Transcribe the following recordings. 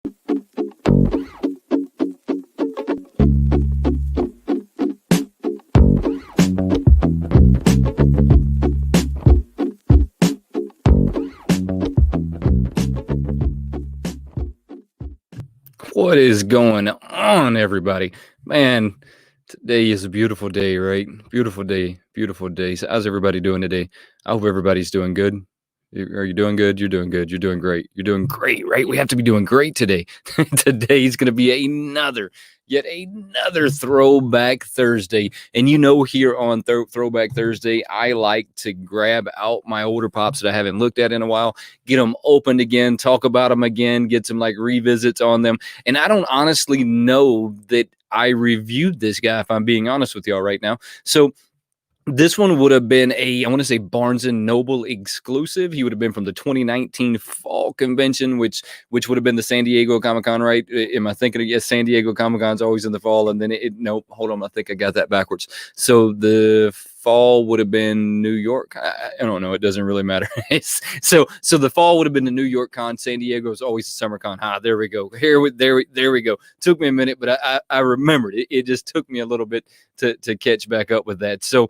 What is going on, everybody? Man, today is a beautiful day, right? Beautiful day, beautiful day. So how's everybody doing today? I hope everybody's doing good. Are you doing good? You're doing good. You're doing great. You're doing great, right? We have to be doing great today. Today's going to be yet another Throwback Thursday. And here on Throwback Thursday, I like to grab out my older pops that I haven't looked at in a while, get them opened again, talk about them again, get some like revisits on them. And I don't honestly know that I reviewed this guy, if I'm being honest with y'all right now. So this one would have been I want to say Barnes & Noble exclusive. He would have been from the 2019 Fall Convention, which would have been the San Diego Comic-Con, right? Am I thinking? Yes, San Diego Comic-Con's always in the fall, and then nope, hold on, I think I got that backwards. So the fall would have been New York. I don't know. It doesn't really matter. so the fall would have been the New York con. San Diego is always the summer con. There we go. There we go. Took me a minute, but I remembered it. It just took me a little bit to catch back up with that. So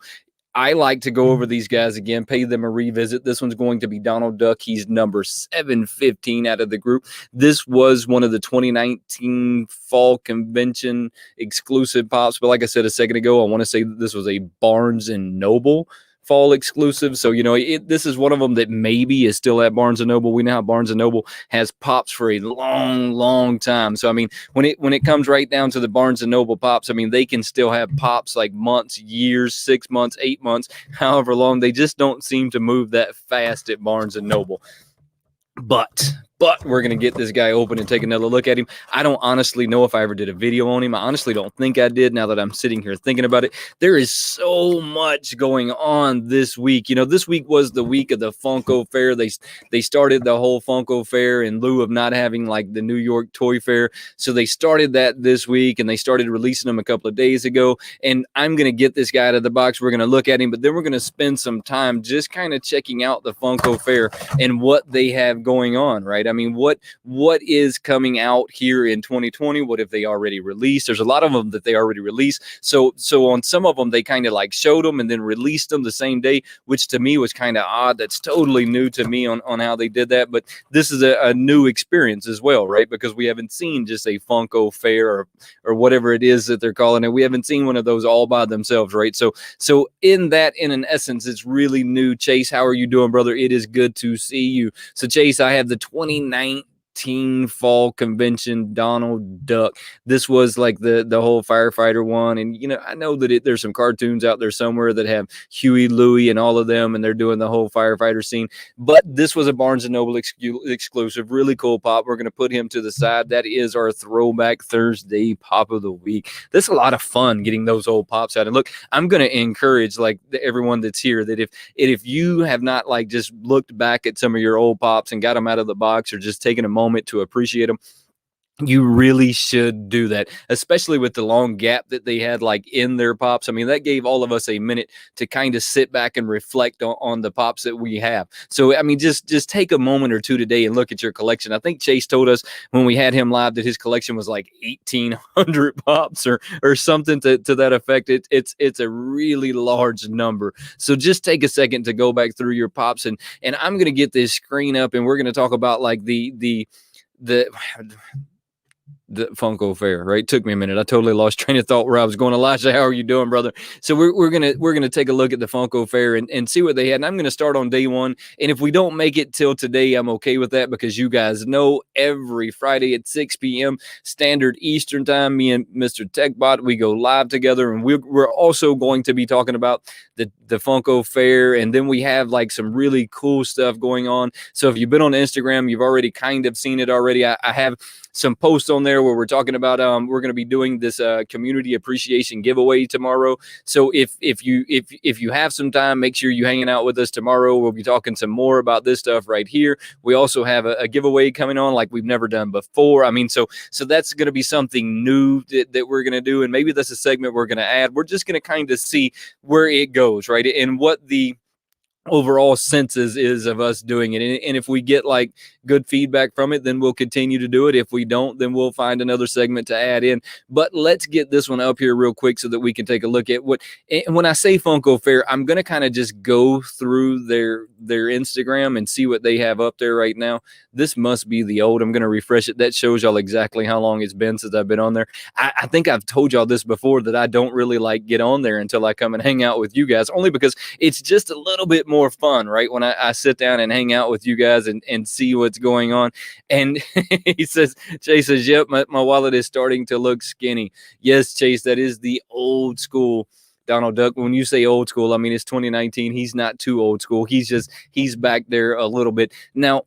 I like to go over these guys again, pay them a revisit. This one's going to be Donald Duck. He's number 715 out of the group. This was one of the 2019 Fall Convention exclusive pops. But like I said a second ago, I want to say this was a Barnes & Noble Fall exclusive. So, this is one of them that maybe is still at Barnes & Noble. We know how Barnes & Noble has pops for a long, long time. So, I mean, when it comes right down to the Barnes & Noble pops, I mean, they can still have pops like months, years, 6 months, 8 months, however long. They just don't seem to move that fast at Barnes & Noble. But we're going to get this guy open and take another look at him. I don't honestly know if I ever did a video on him. I honestly don't think I did, now that I'm sitting here thinking about it. There is so much going on this week. This week was the week of the Funko Fair. They started the whole Funko Fair in lieu of not having like the New York Toy Fair. So they started that this week, and they started releasing them a couple of days ago. And I'm going to get this guy out of the box. We're going to look at him, but then we're going to spend some time just kind of checking out the Funko Fair and what they have going on, right? I mean, what is coming out here in 2020? What have they already released? There's a lot of them that they already released. So on some of them, they kind of like showed them and then released them the same day, which to me was kind of odd. That's totally new to me on how they did that. But this is a new experience as well, right? Because we haven't seen just a Funko Fair or whatever it is that they're calling it. We haven't seen one of those all by themselves, right? So in an essence, it's really new. Chase, how are you doing, brother? It is good to see you. So Chase, I have the 2019 Fall Convention Donald Duck. This was like the whole firefighter one, and I know that there's some cartoons out there somewhere that have Huey, Louie, and all of them, and they're doing the whole firefighter scene. But this was a Barnes & Noble exclusive, really cool pop. We're going to put him to the side. That is our Throwback Thursday pop of the week. This is a lot of fun getting those old pops out. And look, I'm going to encourage like everyone that's here that if you have not like just looked back at some of your old pops and got them out of the box, or just taken a moment to appreciate them, you really should do that, especially with the long gap that they had like in their pops. I mean, that gave all of us a minute to kind of sit back and reflect on the pops that we have. So, I mean, just take a moment or two today and look at your collection. I think Chase told us when we had him live that his collection was like 1,800 pops or something to that effect. It's a really large number. So just take a second to go back through your pops, and I'm going to get this screen up, and we're going to talk about like the Funko Fair, right? Took me a minute. I totally lost train of thought where I was going. Elijah, how are you doing, brother? So we're gonna take a look at the Funko Fair and see what they had. And I'm gonna start on day one. And if we don't make it till today, I'm okay with that, because you guys know every Friday at 6 p.m. Standard Eastern Time, me and Mr. TechBot, we go live together, and we're also going to be talking about the Funko Fair, and then we have like some really cool stuff going on. So if you've been on Instagram, you've already kind of seen it already. I have some posts on there where we're talking about we're going to be doing this community appreciation giveaway tomorrow. So if you have some time, make sure you're hanging out with us tomorrow. We'll be talking some more about this stuff right here. We also have a giveaway coming on like we've never done before. I mean, so that's going to be something new that we're going to do, and maybe that's a segment we're going to add. We're just going to kind of see where it goes, right? And what the overall census is of us doing it. And if we get like good feedback from it, then we'll continue to do it. If we don't, then we'll find another segment to add in. But let's get this one up here real quick so that we can take a look at what, and when I say Funko Fair, I'm going to kind of just go through their Instagram and see what they have up there right now. This must be the old. I'm going to refresh it. That shows y'all exactly how long it's been since I've been on there. I think I've told y'all this before, that I don't really like get on there until I come and hang out with you guys, only because it's just a little bit more fun, right? When I sit down and hang out with you guys and see what's going on. And Chase says, yep, my wallet is starting to look skinny. Yes, Chase, that is the old school Donald Duck. When you say old school, I mean, it's 2019. He's not too old school. He's back there a little bit. Now,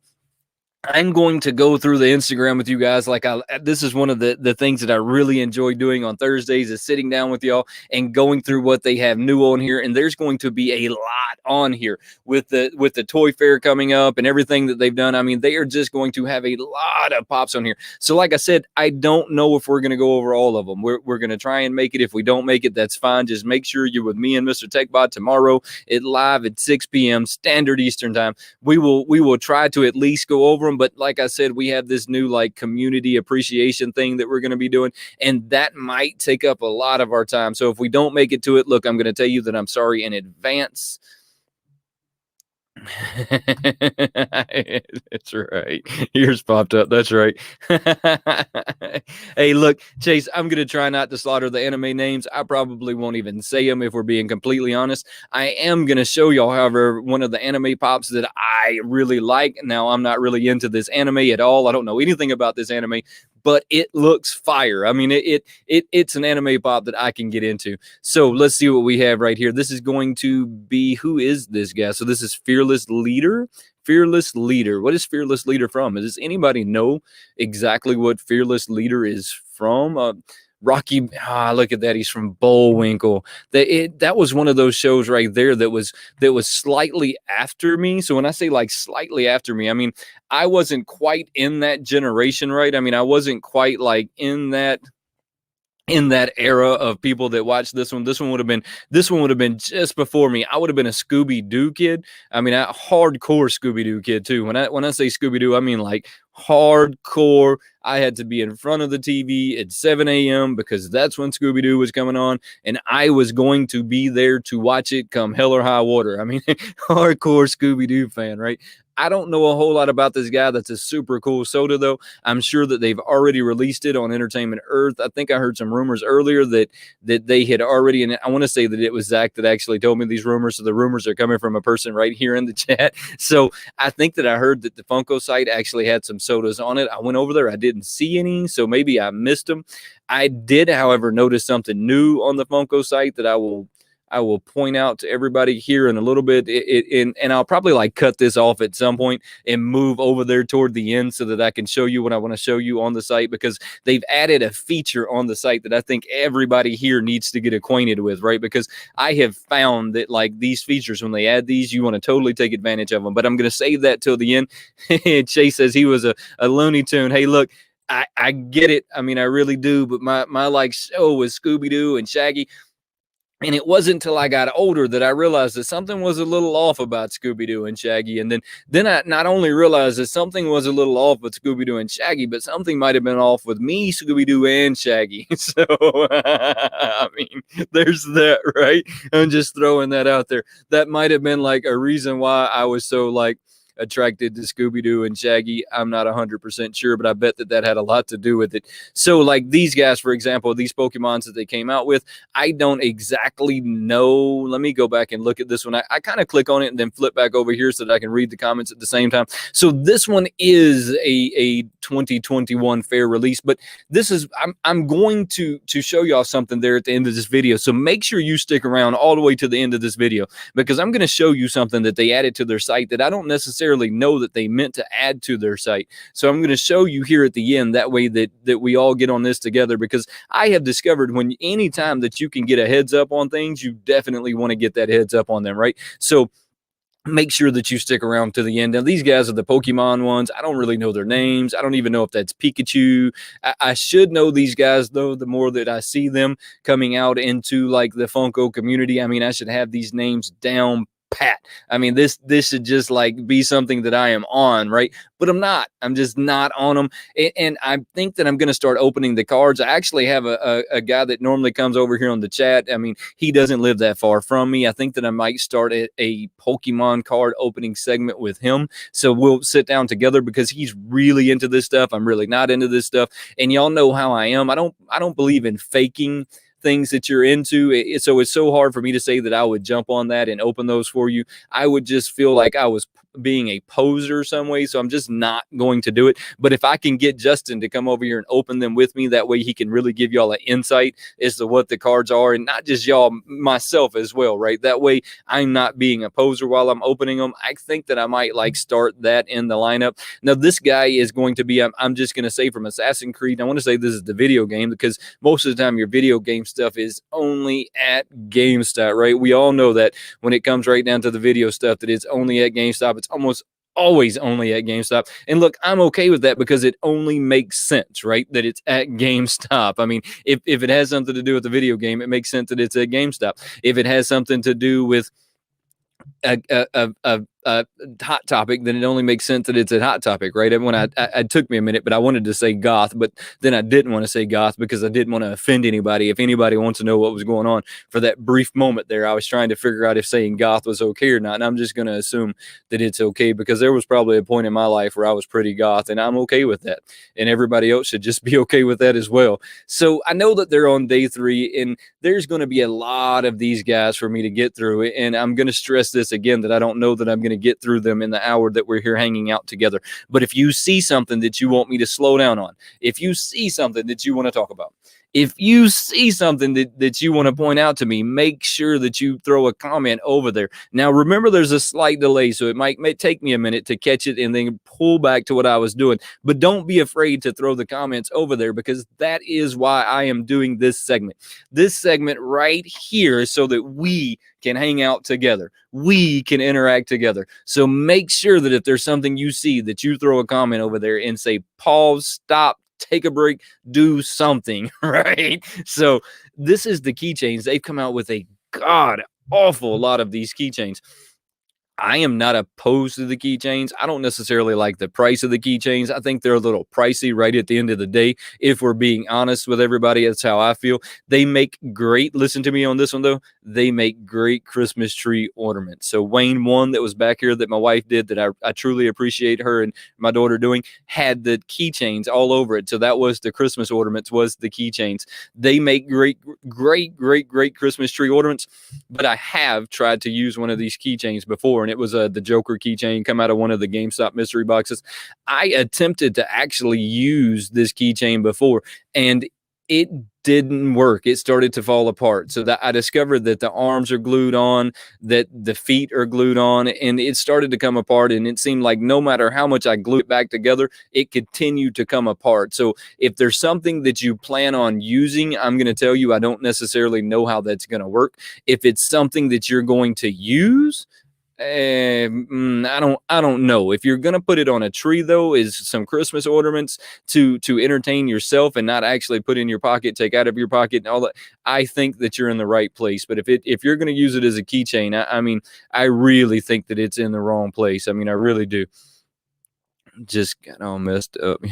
I'm going to go through the Instagram with you guys. Like this is one of the things that I really enjoy doing on Thursdays, is sitting down with y'all and going through what they have new on here. And there's going to be a lot on here with the toy fair coming up and everything that they've done. I mean, they are just going to have a lot of pops on here. So like I said, I don't know if we're going to go over all of them. We're going to try and make it. If we don't make it, that's fine. Just make sure you're with me and Mr. TechBot tomorrow live at 6 p.m. Standard Eastern Time. We will try to at least go over them. But like I said, we have this new like community appreciation thing that we're going to be doing, and that might take up a lot of our time. So if we don't make it to it, look, I'm going to tell you that I'm sorry in advance. That's right. Yours popped up. That's right. Hey, look, Chase, I'm going to try not to slaughter the anime names. I probably won't even say them if we're being completely honest. I am going to show y'all, however, one of the anime pops that I really like. Now, I'm not really into this anime at all. I don't know anything about this anime, but it looks fire. I mean, it's an anime pop that I can get into. So let's see what we have right here. This is going to be, who is this guy? So this is Fearless Leader. Fearless Leader. What is Fearless Leader from? Does anybody know exactly what Fearless Leader is from? Rocky, look at that. He's from Bullwinkle. That was one of those shows right there that was slightly after me. So when I say like slightly after me, I mean, I wasn't quite in that generation, right? I mean, I wasn't quite like in that era of people that watched this one. This one would have been just before me. I would have been a Scooby-Doo kid. I mean, a hardcore Scooby-Doo kid too. When I say Scooby-Doo, I mean like hardcore. I had to be in front of the TV at 7 a.m. because that's when Scooby-Doo was coming on, and I was going to be there to watch it come hell or high water. I mean, hardcore Scooby-Doo fan, right? I don't know a whole lot about this guy. That's a super cool soda, though. I'm sure that they've already released it on Entertainment Earth. I think I heard some rumors earlier that they had already, and I want to say that it was Zach that actually told me these rumors. So the rumors are coming from a person right here in the chat. So I think that I heard that the Funko site actually had some sodas on it. I went over there. I didn't see any, so maybe I missed them. I did, however, notice something new on the Funko site that I will point out to everybody here in a little bit. And I'll probably like cut this off at some point and move over there toward the end so that I can show you what I want to show you on the site, because they've added a feature on the site that I think everybody here needs to get acquainted with, right? Because I have found that like these features, when they add these, you want to totally take advantage of them. But I'm going to save that till the end. Chase says he was a Looney Tune. Hey, look, I get it. I mean, I really do. But my like show was Scooby-Doo and Shaggy. And it wasn't until I got older that I realized that something was a little off about Scooby-Doo and Shaggy. And then I not only realized that something was a little off with Scooby-Doo and Shaggy, but something might have been off with me, Scooby-Doo, and Shaggy. So, I mean, there's that, right? I'm just throwing that out there. That might have been like a reason why I was so like attracted to Scooby-Doo and Shaggy. I'm not 100% sure, but I bet that had a lot to do with it. So like these guys, for example, these Pokemons that they came out with, I don't exactly know. Let me go back and look at this one. I kind of click on it and then flip back over here so that I can read the comments at the same time. So this one is a 2021 fair release, but this is, I'm going to show y'all something there at the end of this video. So make sure you stick around all the way to the end of this video, because I'm going to show you something that they added to their site that I don't necessarily know that they meant to add to their site. So I'm going to show you here at the end, that way that we all get on this together, because I have discovered anytime that you can get a heads up on things, you definitely want to get that heads up on them, right? So make sure that you stick around to the end. Now, these guys are the Pokemon ones. I don't really know their names. I don't even know if that's Pikachu. I should know these guys, though, the more that I see them coming out into like the Funko community. I mean, I should have these names down pat. I mean, this should just like be something that I am on, right? But I'm not. I'm just not on them. And I think that I'm going to start opening the cards. I actually have a guy that normally comes over here on the chat. I mean, he doesn't live that far from me. I think that I might start a Pokemon card opening segment with him. So we'll sit down together because he's really into this stuff. I'm really not into this stuff. And y'all know how I am. I don't believe in faking things that you're into. So it's so hard for me to say that I would jump on that and open those for you. I would just feel like I was being a poser some way. So I'm just not going to do it. But if I can get Justin to come over here and open them with me, that way he can really give y'all an insight as to what the cards are, and not just y'all, myself as well, right? That way I'm not being a poser while I'm opening them. I think that I might like start that in the lineup. Now, this guy is going to be, I'm just going to say from Assassin's Creed. I want to say this is the video game because most of the time your video game stuff is only at GameStop, right? We all know that when it comes right down to the video stuff, that it's only at GameStop. It's almost always only at GameStop. And look, I'm okay with that because it only makes sense, right? That it's at GameStop. I mean, if it has something to do with the video game, it makes sense that it's at GameStop. If it has something to do with a Hot Topic, then it only makes sense that it's a Hot Topic, right? And when I took me a minute, but I wanted to say goth, but then I didn't want to say goth because I didn't want to offend anybody. If anybody wants to know what was going on for that brief moment there, I was trying to figure out if saying goth was okay or not. And I'm just going to assume that it's okay because there was probably a point in my life where I was pretty goth, and I'm okay with that. And everybody else should just be okay with that as well. So I know that they're on day 3, and there's going to be a lot of these guys for me to get through. And I'm going to stress this again, that I don't know that I'm going to get through them in the hour that we're here hanging out together. But if you see something that you want me to slow down on, if you see something that you want to talk about, if you see something that you want to point out to me, make sure that you throw a comment over there. Now, remember, there's a slight delay, so it may take me a minute to catch it and then pull back to what I was doing. But don't be afraid to throw the comments over there, because that is why I am doing this segment. This segment right here is so that we can hang out together. We can interact together. So make sure that if there's something you see, that you throw a comment over there and say, pause, stop, take a break, do something, right? So this is the keychains. They've come out with a god awful lot of these keychains. I am not opposed to the keychains. I don't necessarily like the price of the keychains. I think they're a little pricey right at the end of the day. If we're being honest with everybody, that's how I feel. They make great, listen to me on this one though, they make great Christmas tree ornaments. So Wayne one that was back here that my wife did, that I truly appreciate her and my daughter doing, had the keychains all over it. So that was the Christmas ornaments, was the keychains. They make great Christmas tree ornaments, but I have tried to use one of these keychains before, and it was the Joker keychain, come out of one of the GameStop mystery boxes. I attempted to actually use this keychain before, and it didn't work. It started to fall apart. So that I discovered that the arms are glued on, that the feet are glued on, and it started to come apart. And it seemed like no matter how much I glued it back together, it continued to come apart. So if there's something that you plan on using, I'm going to tell you, I don't necessarily know how that's going to work. If it's something that you're going to use, I don't know. If you're gonna put it on a tree though, is some Christmas ornaments to entertain yourself and not actually put in your pocket, take out of your pocket and all that, I think that you're in the right place. But if you're gonna use it as a keychain, I mean, I really think that it's in the wrong place. I mean, I really do. Just got all messed up.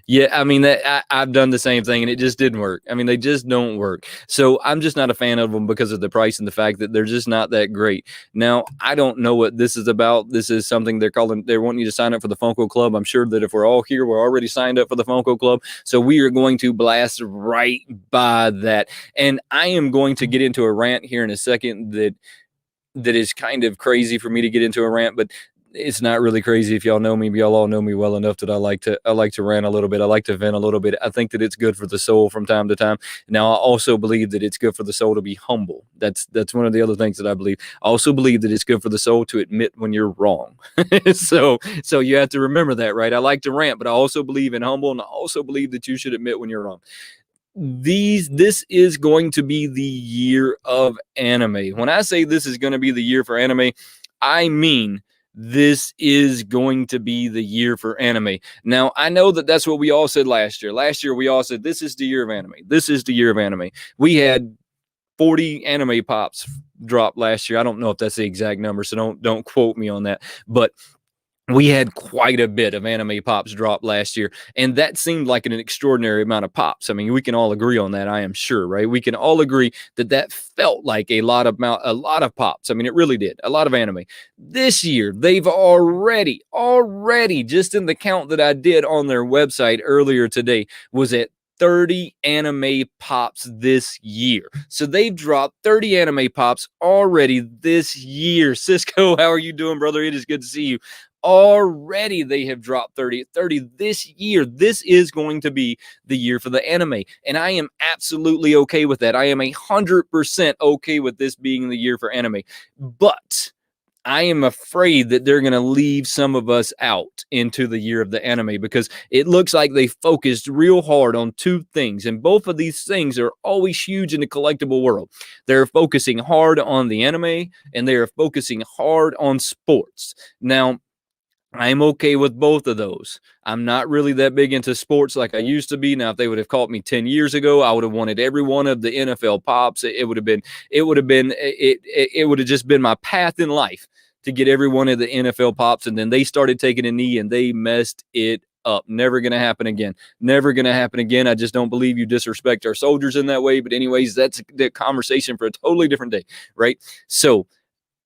Yeah, I mean, I've done the same thing and it just didn't work. I mean, they just don't work. So I'm just not a fan of them because of the price and the fact that they're just not that great. Now, I don't know what this is about. This is something they're wanting you to sign up for the Funko Club. I'm sure that if we're all here, we're already signed up for the Funko Club. So we are going to blast right by that. And I am going to get into a rant here in a second that is kind of crazy for me to get into a rant, but it's not really crazy. If y'all know me, y'all all know me well enough that I like to rant a little bit. I like to vent a little bit. I think that it's good for the soul from time to time. Now, I also believe that it's good for the soul to be humble. That's one of the other things that I believe. I also believe that it's good for the soul to admit when you're wrong. so you have to remember that, right? I like to rant, but I also believe in humble, and I also believe that you should admit when you're wrong. This is going to be the year of anime. When I say this is going to be the year for anime, I mean this is going to be the year for anime. Now, I know that that's what we all said last year. Last year, we all said, this is the year of anime. This is the year of anime. We had 40 anime pops dropped last year. I don't know if that's the exact number, so don't quote me on that. But we had quite a bit of anime pops drop last year, and that seemed like an extraordinary amount of pops. I mean, we can all agree on that, I am sure, right? We can all agree that that felt like a lot of pops. I mean, it really did. A lot of anime. This year, they've already just in the count that I did on their website earlier today was at 30 anime pops this year. So they've dropped 30 anime pops already this year. Cisco, how are you doing, brother? It is good to see you. Already they have dropped 30 this year. This is going to be the year for the anime, and I am absolutely okay with that. I am 100% okay with this being the year for anime, but I am afraid that they're going to leave some of us out into the year of the anime, because it looks like they focused real hard on two things. And both of these things are always huge in the collectible world. They're focusing hard on the anime, and they are focusing hard on sports. Now, I'm okay with both of those. I'm not really that big into sports like I used to be. Now, if they would have caught me 10 years ago, I would have wanted every one of the NFL pops. It would have just been my path in life to get every one of the NFL pops. And then they started taking a knee and they messed it up. Never going to happen again. Never going to happen again. I just don't believe you disrespect our soldiers in that way. But anyways, that's the conversation for a totally different day, right? So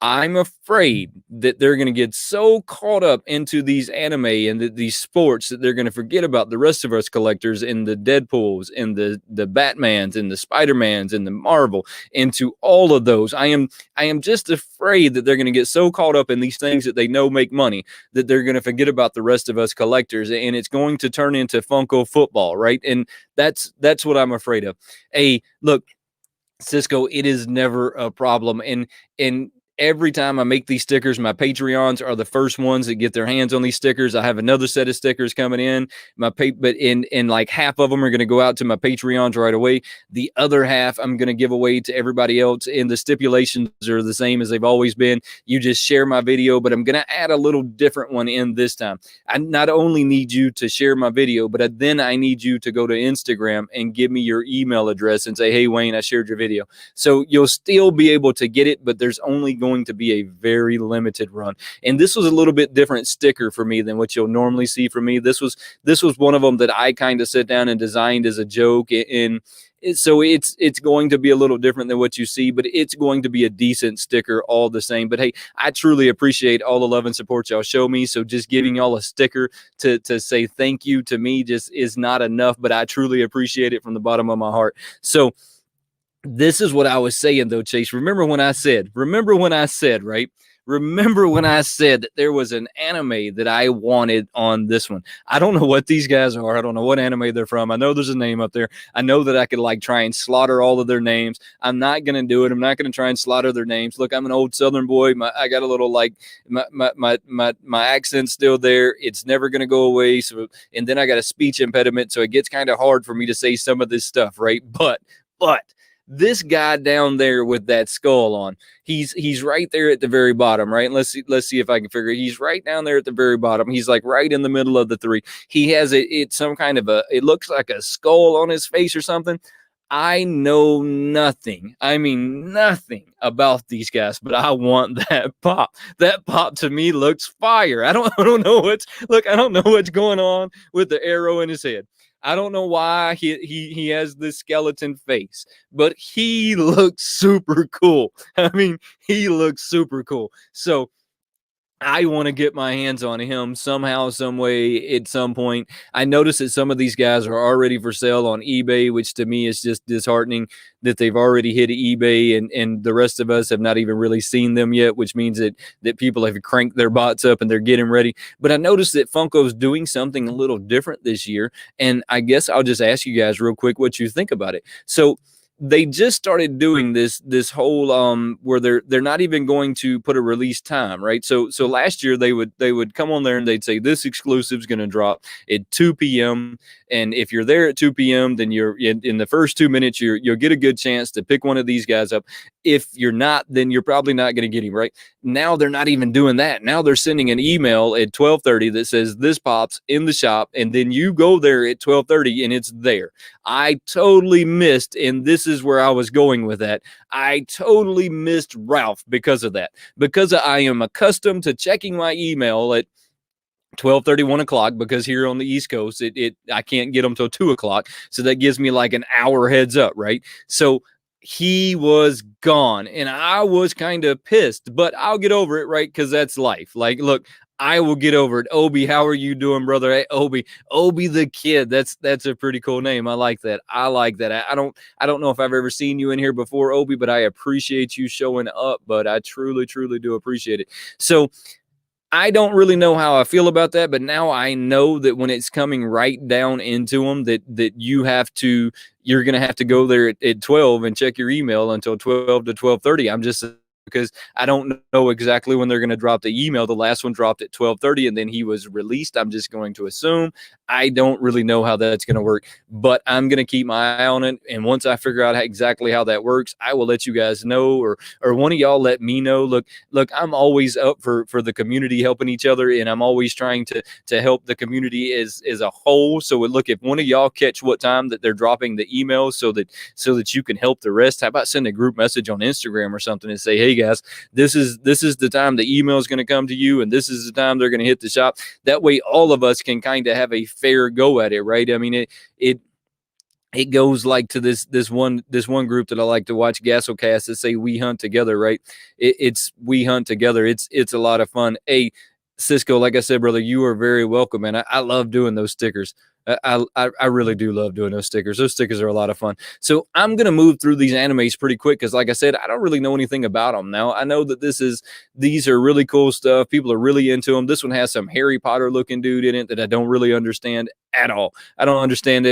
I'm afraid that they're going to get so caught up into these anime and these sports that they're going to forget about the rest of us collectors and the Deadpools and the Batmans and the Spider-Mans and the Marvel, into all of those. I am just afraid that they're going to get so caught up in these things that they know make money that they're going to forget about the rest of us collectors, and it's going to turn into Funko football, right? And that's what I'm afraid of. Hey, look, Cisco, it is never a problem. And every time I make these stickers, my Patreons are the first ones that get their hands on these stickers. I have another set of stickers coming in. But in like half of them are going to go out to my Patreons right away. The other half I'm going to give away to everybody else. And the stipulations are the same as they've always been. You just share my video, but I'm going to add a little different one in this time. I not only need you to share my video, but then I need you to go to Instagram and give me your email address and say, hey, Wayne, I shared your video. So you'll still be able to get it, but there's only going to be a very limited run. And this was a little bit different sticker for me than what you'll normally see from me. This was one of them that I kind of sit down and designed as a joke, and so it's going to be a little different than what you see, but it's going to be a decent sticker all the same. But hey, I truly appreciate all the love and support y'all show me. So just giving y'all a sticker to say thank you to me just is not enough, but I truly appreciate it from the bottom of my heart. So this is what I was saying, though, Chase. Remember when I said, right? Remember when I said that there was an anime that I wanted on this one? I don't know what these guys are. I don't know what anime they're from. I know there's a name up there. I know that I could like try and slaughter all of their names. I'm not going to do it. I'm not going to try and slaughter their names. Look, I'm an old Southern boy. I got a little like my accent's still there. It's never going to go away. So, and then I got a speech impediment. So it gets kind of hard for me to say some of this stuff, right? But this guy down there with that skull on, he's right there at the very bottom, right? Let's see if I can figure it. He's right down there at the very bottom. He's like right in the middle of the three. He has it's some kind of it looks like a skull on his face or something. I know nothing. I mean, nothing about these guys, but I want that pop. That pop to me looks fire. I don't know I don't know what's going on with the arrow in his head. I don't know why he has this skeleton face, but he looks super cool. I mean, he looks super cool. So I want to get my hands on him somehow, some way, at some point. I noticed that some of these guys are already for sale on eBay, which to me is just disheartening that they've already hit eBay and the rest of us have not even really seen them yet, which means that people have cranked their bots up and they're getting ready. But I noticed that Funko's doing something a little different this year, and I guess I'll just ask you guys real quick what you think about it. So they just started doing this whole where they're not even going to put a release time, right? So last year they would come on there and they'd say this exclusive is going to drop at 2 p.m. and if you're there at 2 p.m. then you're in the first 2 minutes you'll get a good chance to pick one of these guys up. if you're not, then you're probably not going to get him, right? Now they're not even doing that. Now they're sending an email at 12:30 that says this pops in the shop, and then you go there at 12:30 and it's there. I totally missed, and this is where I was going with that. I totally missed Ralph because of that. Because I am accustomed to checking my email at 12:30, 1 o'clock, because here on the East Coast, I can't get them till 2 o'clock. So that gives me like an hour heads up, right? So he was gone, and I was kind of pissed, but I'll get over it, right? Because that's life. Like, look, I will get over it. Obi, how are you doing, brother? Hey, Obi the kid. That's a pretty cool name. I like that. I like that. I don't know if I've ever seen you in here before, Obi, but I appreciate you showing up. But I truly, truly do appreciate it. So I don't really know how I feel about that, but now I know that when it's coming right down into them, that you're going to have to go there at 12 and check your email until 12 to 12:30. I'm just because I don't know exactly when they're going to drop the email. The last one dropped at 12:30 and then he was released. I'm just going to assume. I don't really know how that's going to work, but I'm going to keep my eye on it. And once I figure out exactly how that works, I will let you guys know, or one of y'all let me know. Look, I'm always up for the community helping each other, and I'm always trying to help the community as a whole. So look, if one of y'all catch what time that they're dropping the emails so that you can help the rest, how about send a group message on Instagram or something and say, hey guys, this is the time the email is going to come to you, and this is the time they're going to hit the shop. That way all of us can kind of have a fair go at it, right? I mean, it goes like to this one group that I like to watch, Gasolcast, that say we hunt together, right? It's we hunt together. It's a lot of fun. Hey, Cisco, like I said, brother, you are very welcome, and I love doing those stickers. I really do love doing those stickers. Those stickers are a lot of fun. So I'm gonna move through these animes pretty quick because, like I said, I don't really know anything about them. Now I know that these are really cool stuff. People are really into them. This one has some Harry Potter looking dude in it that I don't really understand at all. I don't understand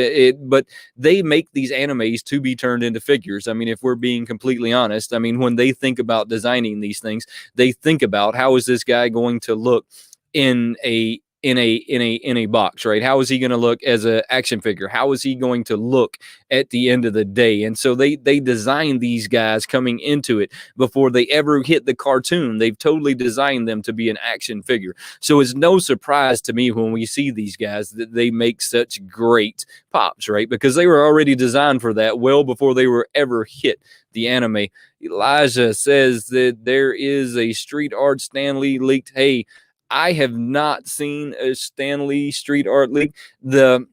but they make these animes to be turned into figures. I mean, if we're being completely honest, I mean, when they think about designing these things, they think about how is this guy going to look in a box, right? How is he going to look as an action figure? How is he going to look at the end of the day? And so they design these guys coming into it before they ever hit the cartoon. They've totally designed them to be an action figure. So it's no surprise to me when we see these guys that they make such great pops, right? Because they were already designed for that well before they were ever hit the anime. Elijah says that there is a street art Stan Lee leaked. Hey, I have not seen a Stan Lee street art leak. The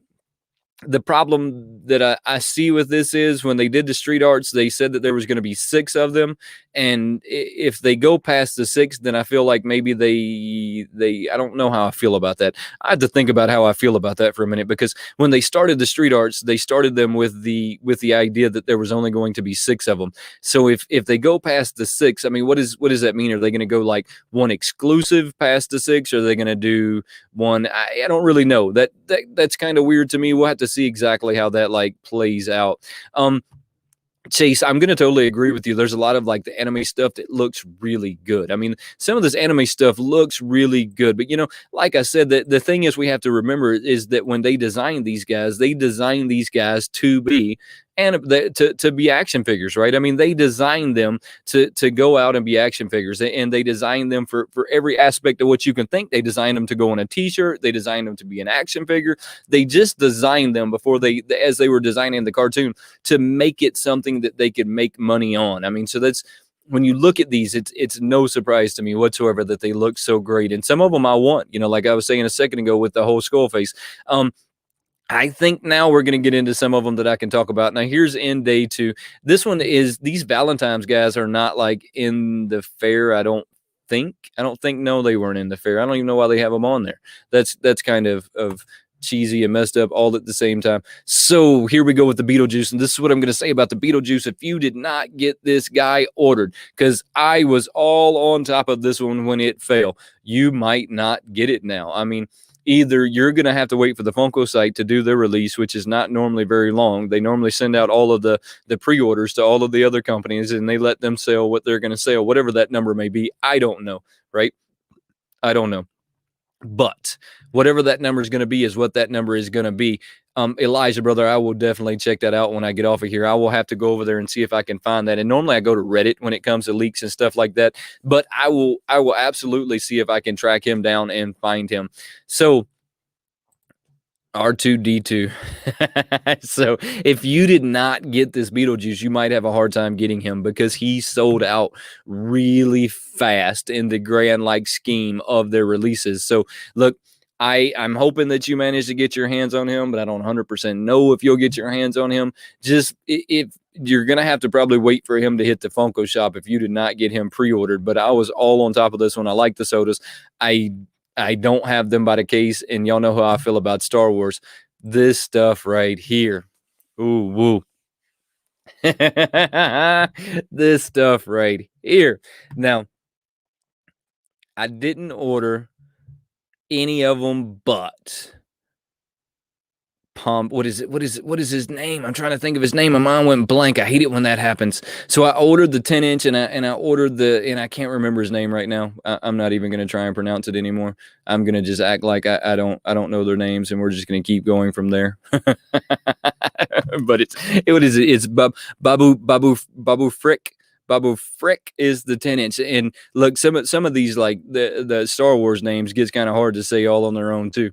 problem that I see with this is when they did the street arts, they said that there was going to be 6 of them. And if they go past the 6, then I feel like maybe I don't know how I feel about that. I had to think about how I feel about that for a minute, because when they started the street arts, they started them with the idea that there was only going to be 6 of them. So if they go past the 6, I mean, what does that mean? Are they going to go like one exclusive past the 6? Or are they going to do one? I don't really know. That's kind of weird to me. We'll have to see exactly how that like plays out. Chase, I'm going to totally agree with you. There's a lot of like the anime stuff that looks really good. I mean, some of this anime stuff looks really good, but like I said, the thing is we have to remember is that when they design these guys to be to be action figures, right? I mean, they designed them to go out and be action figures, and they designed them for every aspect of what you can think. They designed them to go on a t-shirt. They designed them to be an action figure. They just designed them before as they were designing the cartoon, to make it something that they could make money on. I mean, so that's, when you look at these, it's no surprise to me whatsoever that they look so great. And some of them I want, like I was saying a second ago with the whole skull face. I think now we're going to get into some of them that I can talk about. Now, here's End Day 2. This one is, these Valentine's guys are not like in the fair. I don't think. No, they weren't in the fair. I don't even know why they have them on there. That's kind of cheesy and messed up all at the same time. So here we go with the Beetlejuice. And this is what I'm going to say about the Beetlejuice. If you did not get this guy ordered, because I was all on top of this one when it fell, you might not get it now. I mean, either you're going to have to wait for the Funko site to do their release, which is not normally very long. They normally send out all of the pre-orders to all of the other companies, and they let them sell what they're going to sell, whatever that number may be. I don't know, right? I don't know. But whatever that number is going to be is what that number is going to be. Elijah, brother, I will definitely check that out when I get off of here. I will have to go over there and see if I can find that. And normally I go to Reddit when it comes to leaks and stuff like that. But I will absolutely see if I can track him down and find him. So R2D2. So if you did not get this Beetlejuice, you might have a hard time getting him because he sold out really fast in the grand scheme of their releases. So look, I'm hoping that you manage to get your hands on him, but I don't 100% know if you'll get your hands on him. Just if you're going to have to probably wait for him to hit the Funko shop if you did not get him pre-ordered. But I was all on top of this one. I like the sodas. I don't have them by the case, and y'all know how I feel about Star Wars. This stuff right here. Ooh, woo. This stuff right here. Now, I didn't order any of them but what is his name? I'm trying to think of his name. My mind went blank. I hate it when that happens. So I ordered the 10-inch and I ordered and I can't remember his name right now. I'm not even going to try and pronounce it anymore. I'm going to just act like I don't know their names, and we're just going to keep going from there. But it's Babu Frick. Babu Frick is the 10-inch. And look, some of these, the Star Wars names, gets kind of hard to say all on their own too.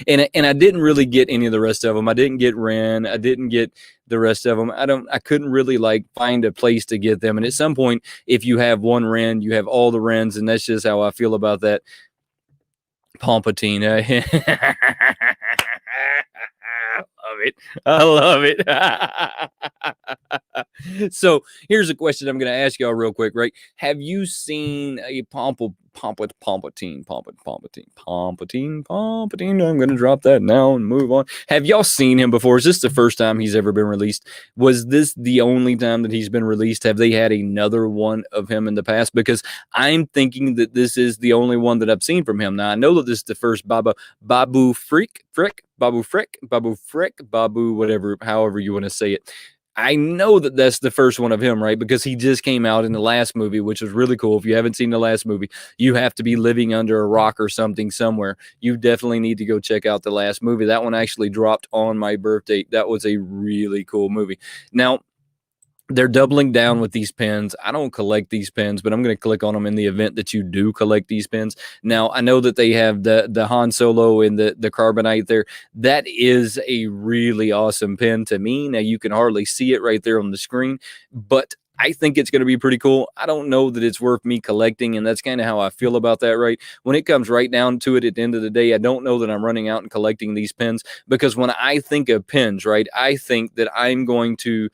and I didn't really get any of the rest of them. I didn't get Ren. I didn't get the rest of them. I couldn't really find a place to get them. And at some point, if you have one Ren, you have all the Rens, and that's just how I feel about that. Palpatine. I love it. So here's a question I'm going to ask y'all real quick, right? Have you seen a Palpatine? I'm going to drop that now and move on. Have y'all seen him before? Is this the first time he's ever been released? Was this the only time that he's been released? Have they had another one of him in the past? Because I'm thinking that this is the only one that I've seen from him. Now, I know that this is the first Babu Frick, whatever, however you want to say it. I know that that's the first one of him, right? Because he just came out in the last movie, which was really cool. If you haven't seen the last movie, you have to be living under a rock or something somewhere. You definitely need to go check out the last movie. That one actually dropped on my birthday. That was a really cool movie. Now, they're doubling down with these pins. I don't collect these pins, but I'm going to click on them in the event that you do collect these pins. Now, I know that they have the Han Solo and the Carbonite there. That is a really awesome pin to me. Now, you can hardly see it right there on the screen, but I think it's going to be pretty cool. I don't know that it's worth me collecting, and that's kind of how I feel about that, right? When it comes right down to it at the end of the day, I don't know that I'm running out and collecting these pins, because when I think of pins, right, I think that I'm going to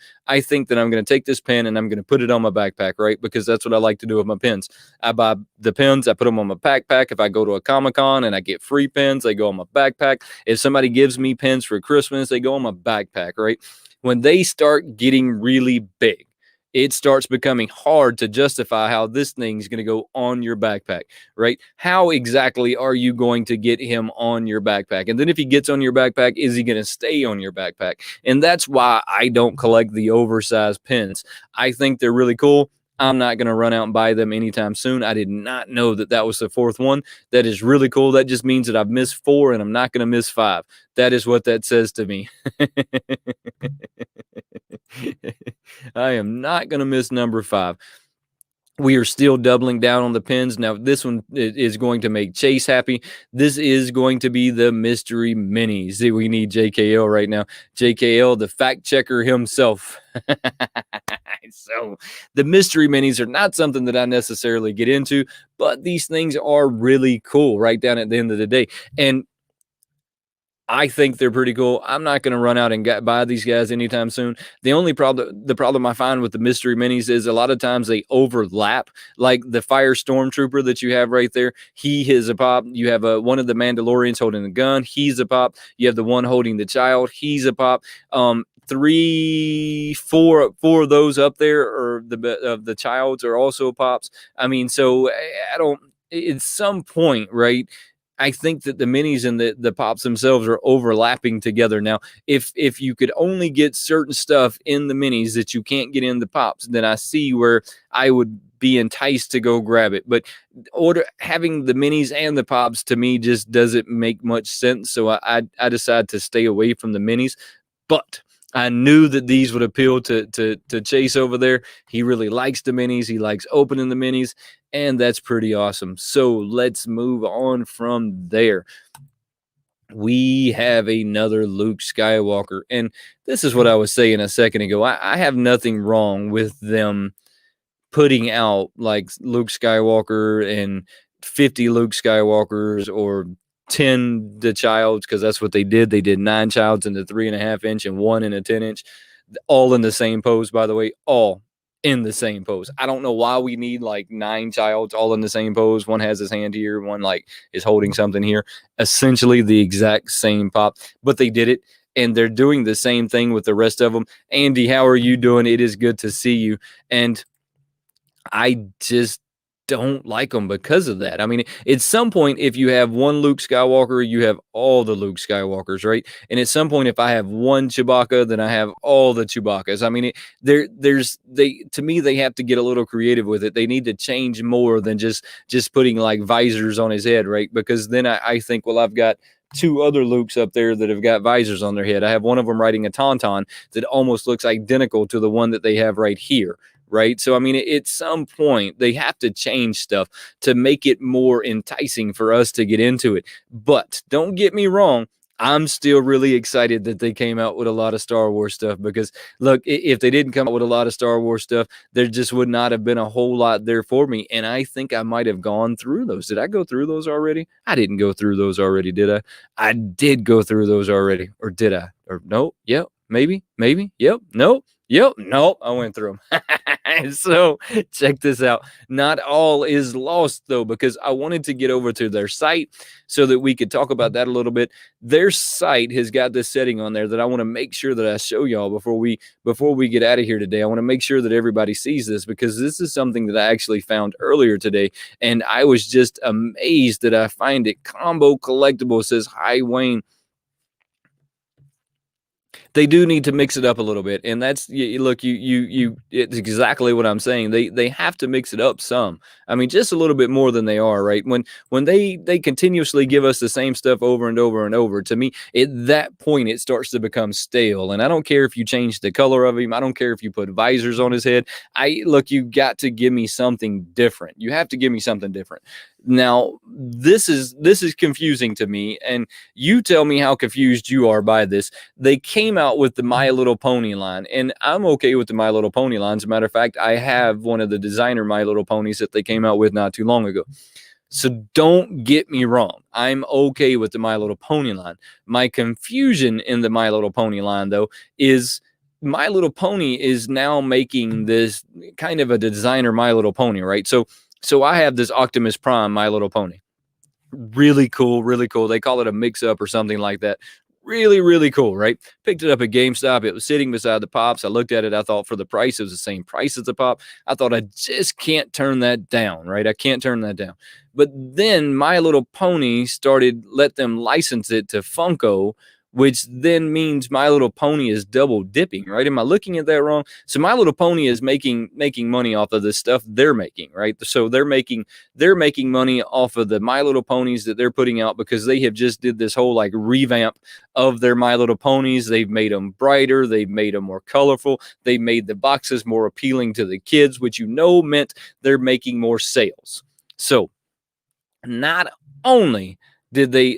take this pin and I'm going to put it on my backpack, right? Because that's what I like to do with my pins. I buy the pins, I put them on my backpack. If I go to a Comic-Con and I get free pins, they go on my backpack. If somebody gives me pins for Christmas, they go on my backpack, right? When they start getting really big, it starts becoming hard to justify how this thing's going to go on your backpack, right? How exactly are you going to get him on your backpack? And then if he gets on your backpack, is he going to stay on your backpack? And that's why I don't collect the oversized pins. I think they're really cool. I'm not going to run out and buy them anytime soon. I did not know that that was the fourth one. That is really cool. That just means that I've missed 4 and I'm not going to miss 5. That is what that says to me. I am not going to miss number 5. We are still doubling down on the pins. Now, this one is going to make Chase happy. This is going to be the mystery minis. We need JKL right now. JKL, the fact checker himself. So the mystery minis are not something that I necessarily get into, but these things are really cool right down at the end of the day. And I think they're pretty cool. I'm not going to run out and buy these guys anytime soon. The problem I find with the mystery minis is a lot of times they overlap. Like the Fire Stormtrooper that you have right there, he is a pop. You have one of the Mandalorians holding the gun, he's a pop. You have the one holding the child, he's a pop. 3, 4 of those up there, or the childs are also pops. I mean, so I don't. At some point, right? I think that the minis and the pops themselves are overlapping together. Now, if you could only get certain stuff in the minis that you can't get in the pops, then I see where I would be enticed to go grab it. But having the minis and the pops to me just doesn't make much sense. So I decided to stay away from the minis. But I knew that these would appeal to Chase over there. He really likes the minis. He likes opening the minis, and that's pretty awesome. So let's move on from there. We have another Luke Skywalker, and this is what I was saying a second ago. I have nothing wrong with them putting out like Luke Skywalker and 50 Luke Skywalkers or 10 the childs, because that's what they did. They did 9 childs in the 3.5 inch and 1 in a 10 inch, all in the same pose, by the way, all in the same pose. I don't know why we need like 9 childs all in the same pose. One has his hand here, one like is holding something here. Essentially the exact same pop, but they did it. And they're doing the same thing with the rest of them. Andy, how are you doing? It is good to see you. And I just don't like them because of that. I mean, at some point, if you have one Luke Skywalker, you have all the Luke Skywalkers, right? And at some point, if I have one Chewbacca, then I have all the Chewbaccas. I mean, to me, they have to get a little creative with it. They need to change more than just putting like visors on his head, right? Because then I think, well, I've got 2 other Lukes up there that have got visors on their head. I have one of them riding a Tauntaun that almost looks identical to the one that they have right here. Right. So, I mean, at some point, they have to change stuff to make it more enticing for us to get into it. But don't get me wrong. I'm still really excited that they came out with a lot of Star Wars stuff, because look, if they didn't come out with a lot of Star Wars stuff, there just would not have been a whole lot there for me. And I think I might have gone through those. Did I go through those already? I didn't go through those already, did I? I did go through those already. Or did I? Or no? Yep. Maybe. Yep. Nope. Yep. Nope. I went through them. So check this out. Not all is lost, though, because I wanted to get over to their site so that we could talk about that a little bit. Their site has got this setting on there that I want to make sure that I show y'all before we get out of here today. I want to make sure that everybody sees this, because this is something that I actually found earlier today, and I was just amazed that I find it. Combo Collectible says, "Hi, Wayne." They do need to mix it up a little bit, and that's look, it's exactly what I'm saying. They have to mix it up some. I mean, just a little bit more than they are, right? When they continuously give us the same stuff over and over and over, to me, at that point it starts to become stale. And I don't care if you change the color of him. I don't care if you put visors on his head. You got to give me something different. You have to give me something different. Now, this is confusing to me, and you tell me how confused you are by this. They came out with the My Little Pony line, and I'm okay with the My Little Pony line. As a matter of fact, I have one of the designer My Little Ponies that they came out with not too long ago. So don't get me wrong. I'm okay with the My Little Pony line. My confusion in the My Little Pony line, though, is My Little Pony is now making this kind of a designer My Little Pony, right? So I have this Optimus Prime My Little Pony. Really cool, really cool. They call it a mix-up or something like that. Really, really cool, right? Picked it up at GameStop. It was sitting beside the Pops. I looked at it. I thought for the price, it was the same price as the Pop. I thought I just can't turn that down, right? I can't turn that down. But then My Little Pony started, let them license it to Funko, which then means My Little Pony is double dipping, right? Am I looking at that wrong? So My Little Pony is making money off of the stuff they're making, right? So they're making money off of the My Little Ponies that they're putting out, because they have just did this whole like revamp of their My Little Ponies. They've made them brighter. They've made them more colorful. They made the boxes more appealing to the kids, which meant they're making more sales. So not only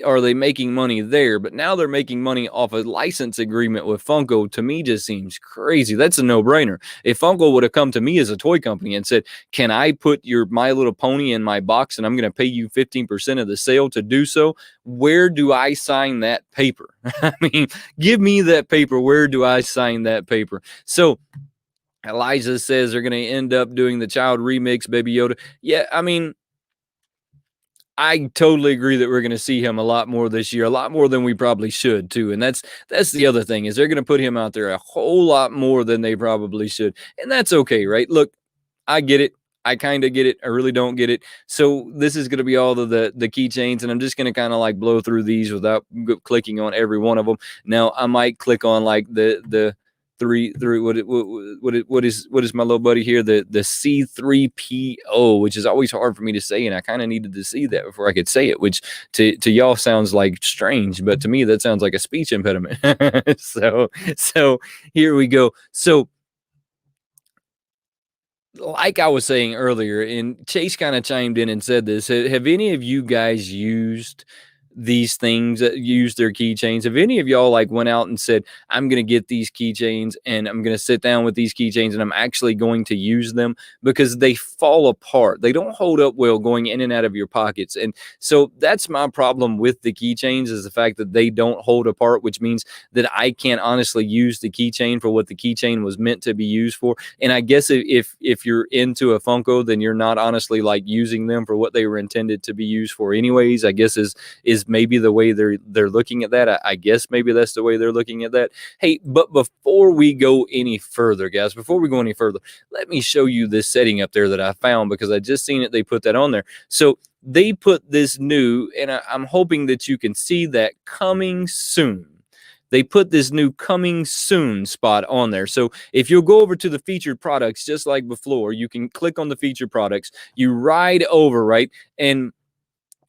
are they making money there, but now they're making money off a license agreement with Funko. To me, just seems crazy. That's a no-brainer. If Funko would have come to me as a toy company and said, "Can I put your My Little Pony in my box, and I'm going to pay you 15% of the sale to do so?" Where do I sign that paper? I mean, give me that paper. Where do I sign that paper? So Elijah says they're going to end up doing the child remix, Baby Yoda. Yeah, I mean, I totally agree that we're going to see him a lot more this year, a lot more than we probably should too. And that's the other thing, is they're going to put him out there a whole lot more than they probably should. And that's okay, right? Look, I get it. I kind of get it. I really don't get it. So this is going to be all of the keychains, and I'm just going to kind of like blow through these without clicking on every one of them. Now, I might click on like the three. What is my little buddy here? The C3PO, which is always hard for me to say, and I kind of needed to see that before I could say it, which to y'all sounds like strange, but to me that sounds like a speech impediment. So here we go. So like I was saying earlier, and Chase kind of chimed in and said this. Have any of you guys used these things, use their keychains? Have any of y'all like went out and said, I'm going to get these keychains and I'm going to sit down with these keychains and I'm actually going to use them? Because they fall apart. They don't hold up well going in and out of your pockets. And so that's my problem with the keychains, is the fact that they don't hold apart, which means that I can't honestly use the keychain for what the keychain was meant to be used for. And I guess if you're into a Funko, then you're not honestly like using them for what they were intended to be used for anyways, I guess is maybe the way they're looking at that. I guess maybe that's the way they're looking at that. Hey, but before we go any further, guys, let me show you this setting up there that I found, because I just seen it. They put that on there. So they put this new, and I'm hoping that you can see that, coming soon. They put this new coming soon spot on there. So if you'll go over to the featured products, just like before, you can click on the featured products, you ride over, right? And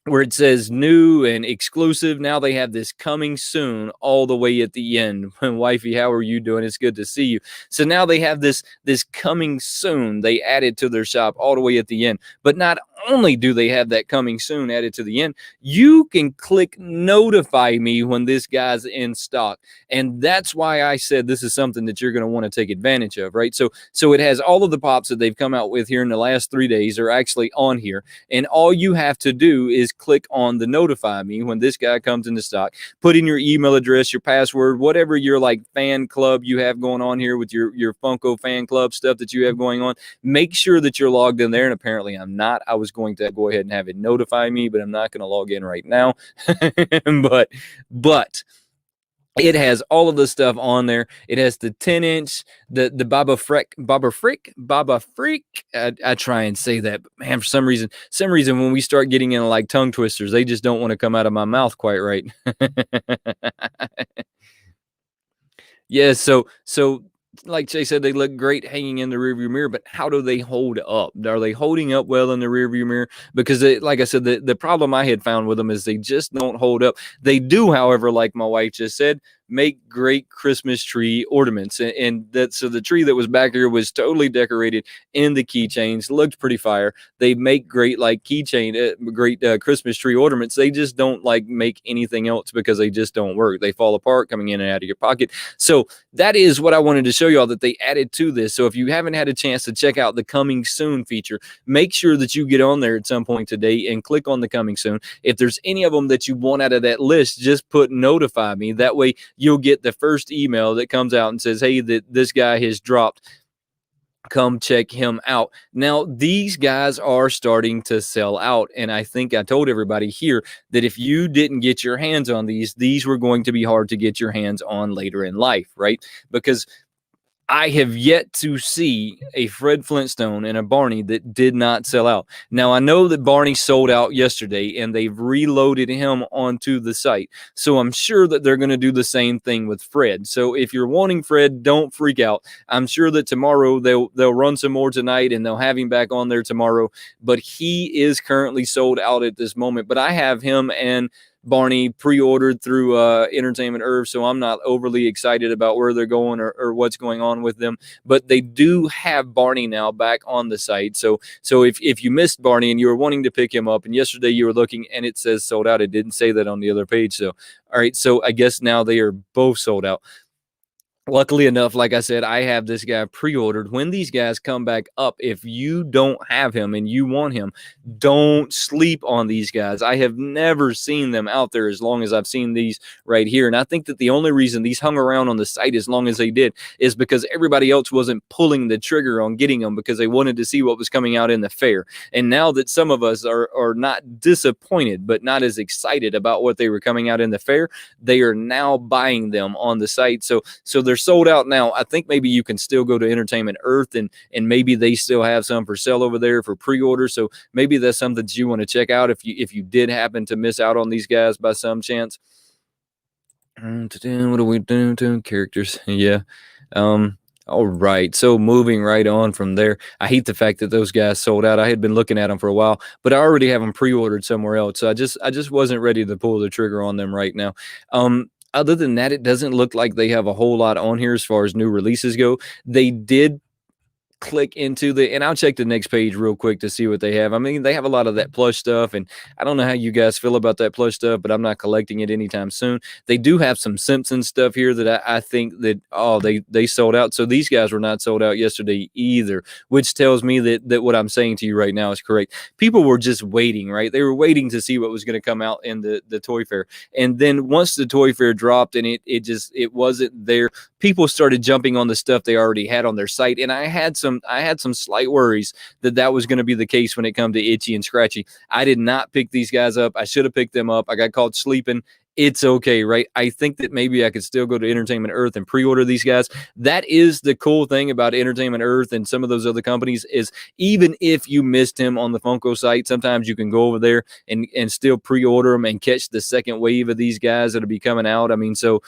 where it says new and exclusive, now they have this coming soon all the way at the end. Wifey, how are you doing? It's good to see you. So now they have this coming soon they added to their shop all the way at the end. But not only do they have that coming soon added to the end, you can click notify me when this guy's in stock. And that's why I said this is something that you're going to want to take advantage of, right? So it has all of the pops that they've come out with here in the last 3 days are actually on here. And all you have to do is click on the notify me when this guy comes into stock. Put in your email address, your password, whatever your like fan club you have going on here with your Funko fan club stuff that you have going on. Make sure that you're logged in there. And apparently I'm not. I was going to go ahead and have it notify me, but I'm not going to log in right now. but it has all of the stuff on there. It has the 10-inch, the Baba Freak. I try and say that, but man, for some reason, when we start getting into like tongue twisters, they just don't want to come out of my mouth quite right. Yeah, so like Jay said, they look great hanging in the rearview mirror, but how do they hold up? Are they holding up well in the rearview mirror? Because like I said, the problem I had found with them is they just don't hold up. They do, however, like my wife just said, make great Christmas tree ornaments. And that, so the tree that was back here was totally decorated in the keychains, looked pretty fire. They make great like great Christmas tree ornaments. They just don't like make anything else because they just don't work. They fall apart coming in and out of your pocket. So that is what I wanted to show y'all that they added to this. So if you haven't had a chance to check out the coming soon feature, make sure that you get on there at some point today and click on the coming soon. If there's any of them that you want out of that list, just put notify me. That way you'll get the first email that comes out and says, hey, that this guy has dropped. Come check him out. Now, these guys are starting to sell out. And I think I told everybody here that if you didn't get your hands on these were going to be hard to get your hands on later in life, right? Because I have yet to see a Fred Flintstone and a Barney that did not sell out. Now, I know that Barney sold out yesterday and they've reloaded him onto the site. So I'm sure that they're going to do the same thing with Fred. So if you're wanting Fred, don't freak out. I'm sure that tomorrow they'll run some more tonight and they'll have him back on there tomorrow. But he is currently sold out at this moment. But I have him and Barney pre-ordered through Entertainment Earth, so I'm not overly excited about where they're going or what's going on with them. But they do have Barney now back on the site. So if you missed Barney and you were wanting to pick him up, and yesterday you were looking and it says sold out, it didn't say that on the other page. So all right, so I guess now they are both sold out. Luckily enough, like I said, I have this guy pre-ordered. When these guys come back up, if you don't have him and you want him, don't sleep on these guys. I have never seen them out there as long as I've seen these right here. And I think that the only reason these hung around on the site as long as they did is because everybody else wasn't pulling the trigger on getting them because they wanted to see what was coming out in the fair. And now that some of us are not disappointed, but not as excited about what they were coming out in the fair, they are now buying them on the site. So they're sold out now. I think maybe you can still go to Entertainment Earth and maybe they still have some for sale over there for pre-order. So maybe that's something that you want to check out if you did happen to miss out on these guys by some chance. What are we doing? Characters. Yeah. All right. So moving right on from there, I hate the fact that those guys sold out. I had been looking at them for a while, but I already have them pre-ordered somewhere else. So I just wasn't ready to pull the trigger on them right now. Other than that, it doesn't look like they have a whole lot on here as far as new releases go. They did click into the, and I'll check the next page real quick to see what they have. I mean, they have a lot of that plush stuff, and I don't know how you guys feel about that plush stuff, but I'm not collecting it anytime soon. They do have some Simpsons stuff here that I think that, oh, they sold out. So these guys were not sold out yesterday either, which tells me that what I'm saying to you right now is correct. People were just waiting, right? They were waiting to see what was going to come out in the toy fair, and then once the toy fair dropped and it wasn't there, people started jumping on the stuff they already had on their site, and I had some slight worries that was going to be the case when it come to Itchy and Scratchy. I did not pick these guys up. I should have picked them up. I got caught sleeping. It's okay, right? I think that maybe I could still go to Entertainment Earth and pre-order these guys. That is the cool thing about Entertainment Earth and some of those other companies, is even if you missed him on the Funko site, sometimes you can go over there and still pre-order them and catch the second wave of these guys that'll be coming out. I mean, so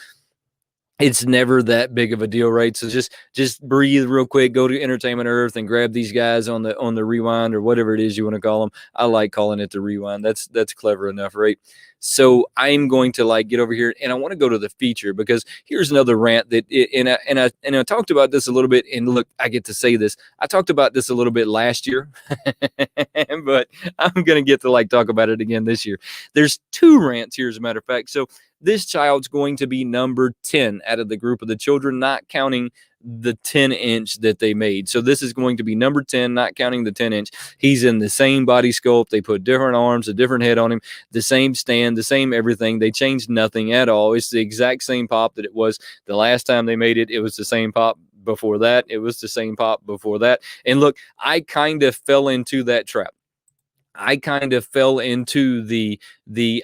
it's never that big of a deal, right? So just breathe real quick, go to Entertainment Earth and grab these guys on the rewind, or whatever it is you want to call them. I like calling it the rewind. That's clever enough, right? So I'm going to like get over here, and I want to go to the feature, because here's another rant that I talked about this a little bit. And look, I get to say this. I talked about this a little bit last year, but I'm gonna get to like talk about it again this year. There's two rants here, as a matter of fact. So this child's going to be number 10 out of the group of the children, not counting the 10-inch that they made. So this is going to be number 10, not counting the 10-inch. He's in the same body sculpt. They put different arms, a different head on him, the same stand, the same everything. They changed nothing at all. It's the exact same pop that it was the last time they made it. It was the same pop before that. It was the same pop before that. And look, I kind of fell into that trap. I kind of fell into the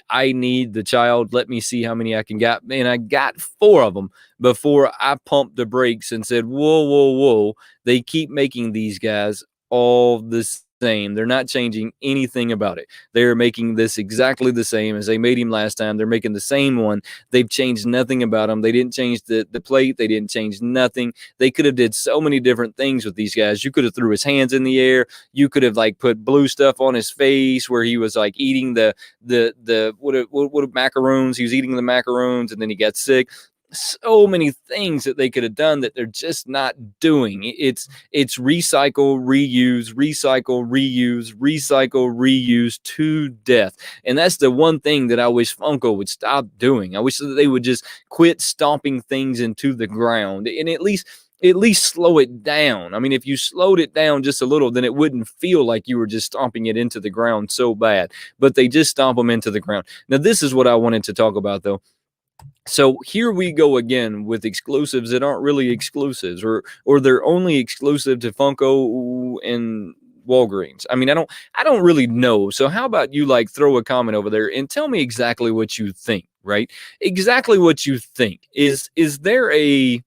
I need the child. Let me see how many I can get. And I got 4 of them before I pumped the brakes and said, whoa, whoa, whoa. They keep making these guys all the same. They're not changing anything about it. They're making this exactly the same as they made him last time. They're making the same one. They've changed nothing about them. They didn't change the plate. They didn't change nothing. They could have did so many different things with these guys. You could have threw his hands in the air. You could have like put blue stuff on his face where he was like eating the what macaroons. He was eating the macaroons, and then he got sick. So many things that they could have done that they're just not doing. It's recycle, reuse, recycle, reuse, recycle, reuse to death. And that's the one thing that I wish Funko would stop doing. I wish that they would just quit stomping things into the ground, and at least slow it down. I mean, if you slowed it down just a little, then it wouldn't feel like you were just stomping it into the ground so bad. But they just stomp them into the ground. Now, this is what I wanted to talk about, though. So here we go again with exclusives that aren't really exclusives, or they're only exclusive to Funko and Walgreens. I mean, I don't really know. So how about you like throw a comment over there and tell me exactly what you think, right? Exactly what you think. Is there a,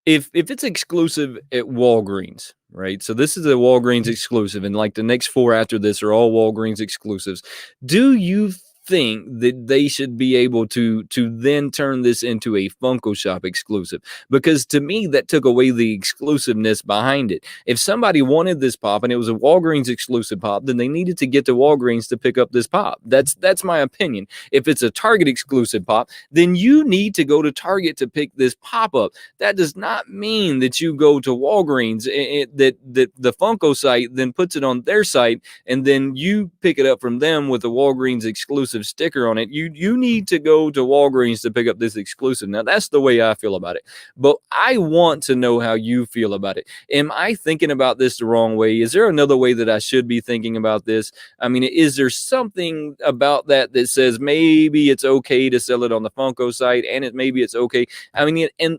if it's exclusive at Walgreens, right? So this is a Walgreens exclusive, and like the next 4 after this are all Walgreens exclusives. Do you think that they should be able to then turn this into a Funko Shop exclusive? Because to me, that took away the exclusiveness behind it. If somebody wanted this pop and it was a Walgreens exclusive pop, then they needed to get to Walgreens to pick up this pop. That's my opinion. If it's a Target exclusive pop, then you need to go to Target to pick this pop up. That does not mean that you go to Walgreens, that the Funko site then puts it on their site, and then you pick it up from them with a Walgreens exclusive sticker on it. You need to go to Walgreens to pick up this exclusive. Now, that's the way I feel about it. But I want to know how you feel about it. Am I thinking about this the wrong way? Is there another way that I should be thinking about this? I mean, is there something about that says maybe it's okay to sell it on the Funko site, and maybe it's okay? I mean, and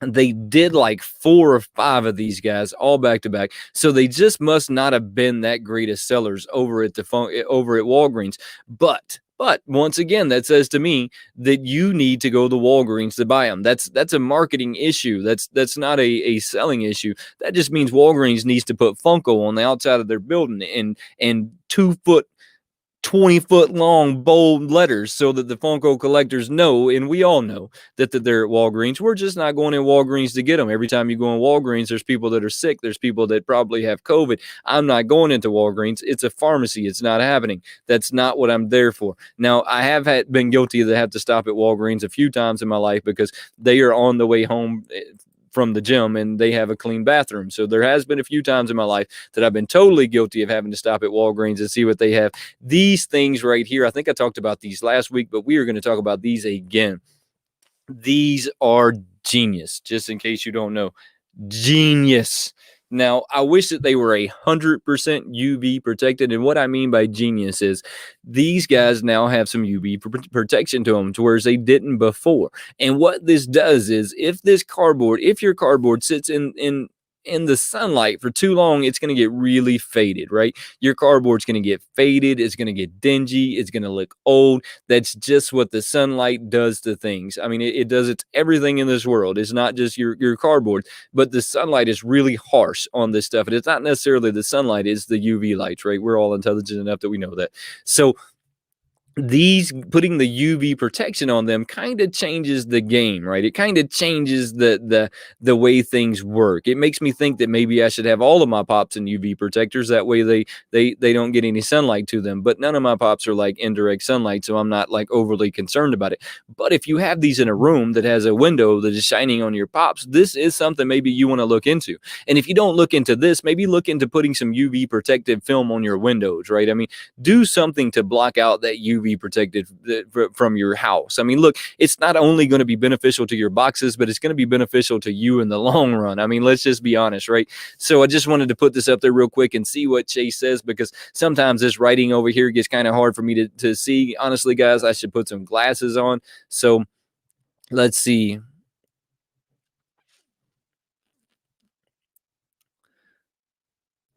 they did like 4 or 5 of these guys all back to back, so they just must not have been that great of sellers over at Walgreens. But once again, that says to me that you need to go to Walgreens to buy them. That's a marketing issue. That's not a selling issue. That just means Walgreens needs to put Funko on the outside of their building, and 2 foot 20-foot long bold letters so that the Funko collectors know, and we all know that they're at Walgreens. We're just not going in Walgreens to get them. Every time you go in Walgreens, there's people that are sick. There's people that probably have COVID. I'm not going into Walgreens. It's a pharmacy. It's not happening. That's not what I'm there for. Now, I have been guilty to have to stop at Walgreens a few times in my life because they are on the way home from the gym and they have a clean bathroom. So there has been a few times in my life that I've been totally guilty of having to stop at Walgreens and see what they have. These things right here, I think I talked about these last week, but we are going to talk about these again. These are genius, just in case you don't know. Genius. Now, I wish that they were 100% UV protected. And what I mean by genius is these guys now have some UV protection to them, to whereas they didn't before. And what this does is if your cardboard sits in the sunlight for too long, it's going to get really faded, right? Your cardboard's going to get faded. It's going to get dingy. It's going to look old. That's just what the sunlight does to things. I mean, it does it to everything in this world. It's not just your cardboard, but the sunlight is really harsh on this stuff. And it's not necessarily the sunlight, it's the UV lights, right? We're all intelligent enough that we know that. So these putting the UV protection on them kind of changes the game, right? It kind of changes the way things work. It makes me think that maybe I should have all of my pops in UV protectors. That way they don't get any sunlight to them. But none of my pops are like indirect sunlight, so I'm not like overly concerned about it. But if you have these in a room that has a window that is shining on your pops, this is something maybe you want to look into. And if you don't look into this, maybe look into putting some UV protective film on your windows, right? I mean, do something to block out that UV protected from your house. I mean, look, it's not only going to be beneficial to your boxes, but it's going to be beneficial to you in the long run. I mean, let's just be honest, right? So I just wanted to put this up there real quick and see what Chase says, because sometimes this writing over here gets kind of hard for me to see. Honestly, guys, I should put some glasses on. So let's see.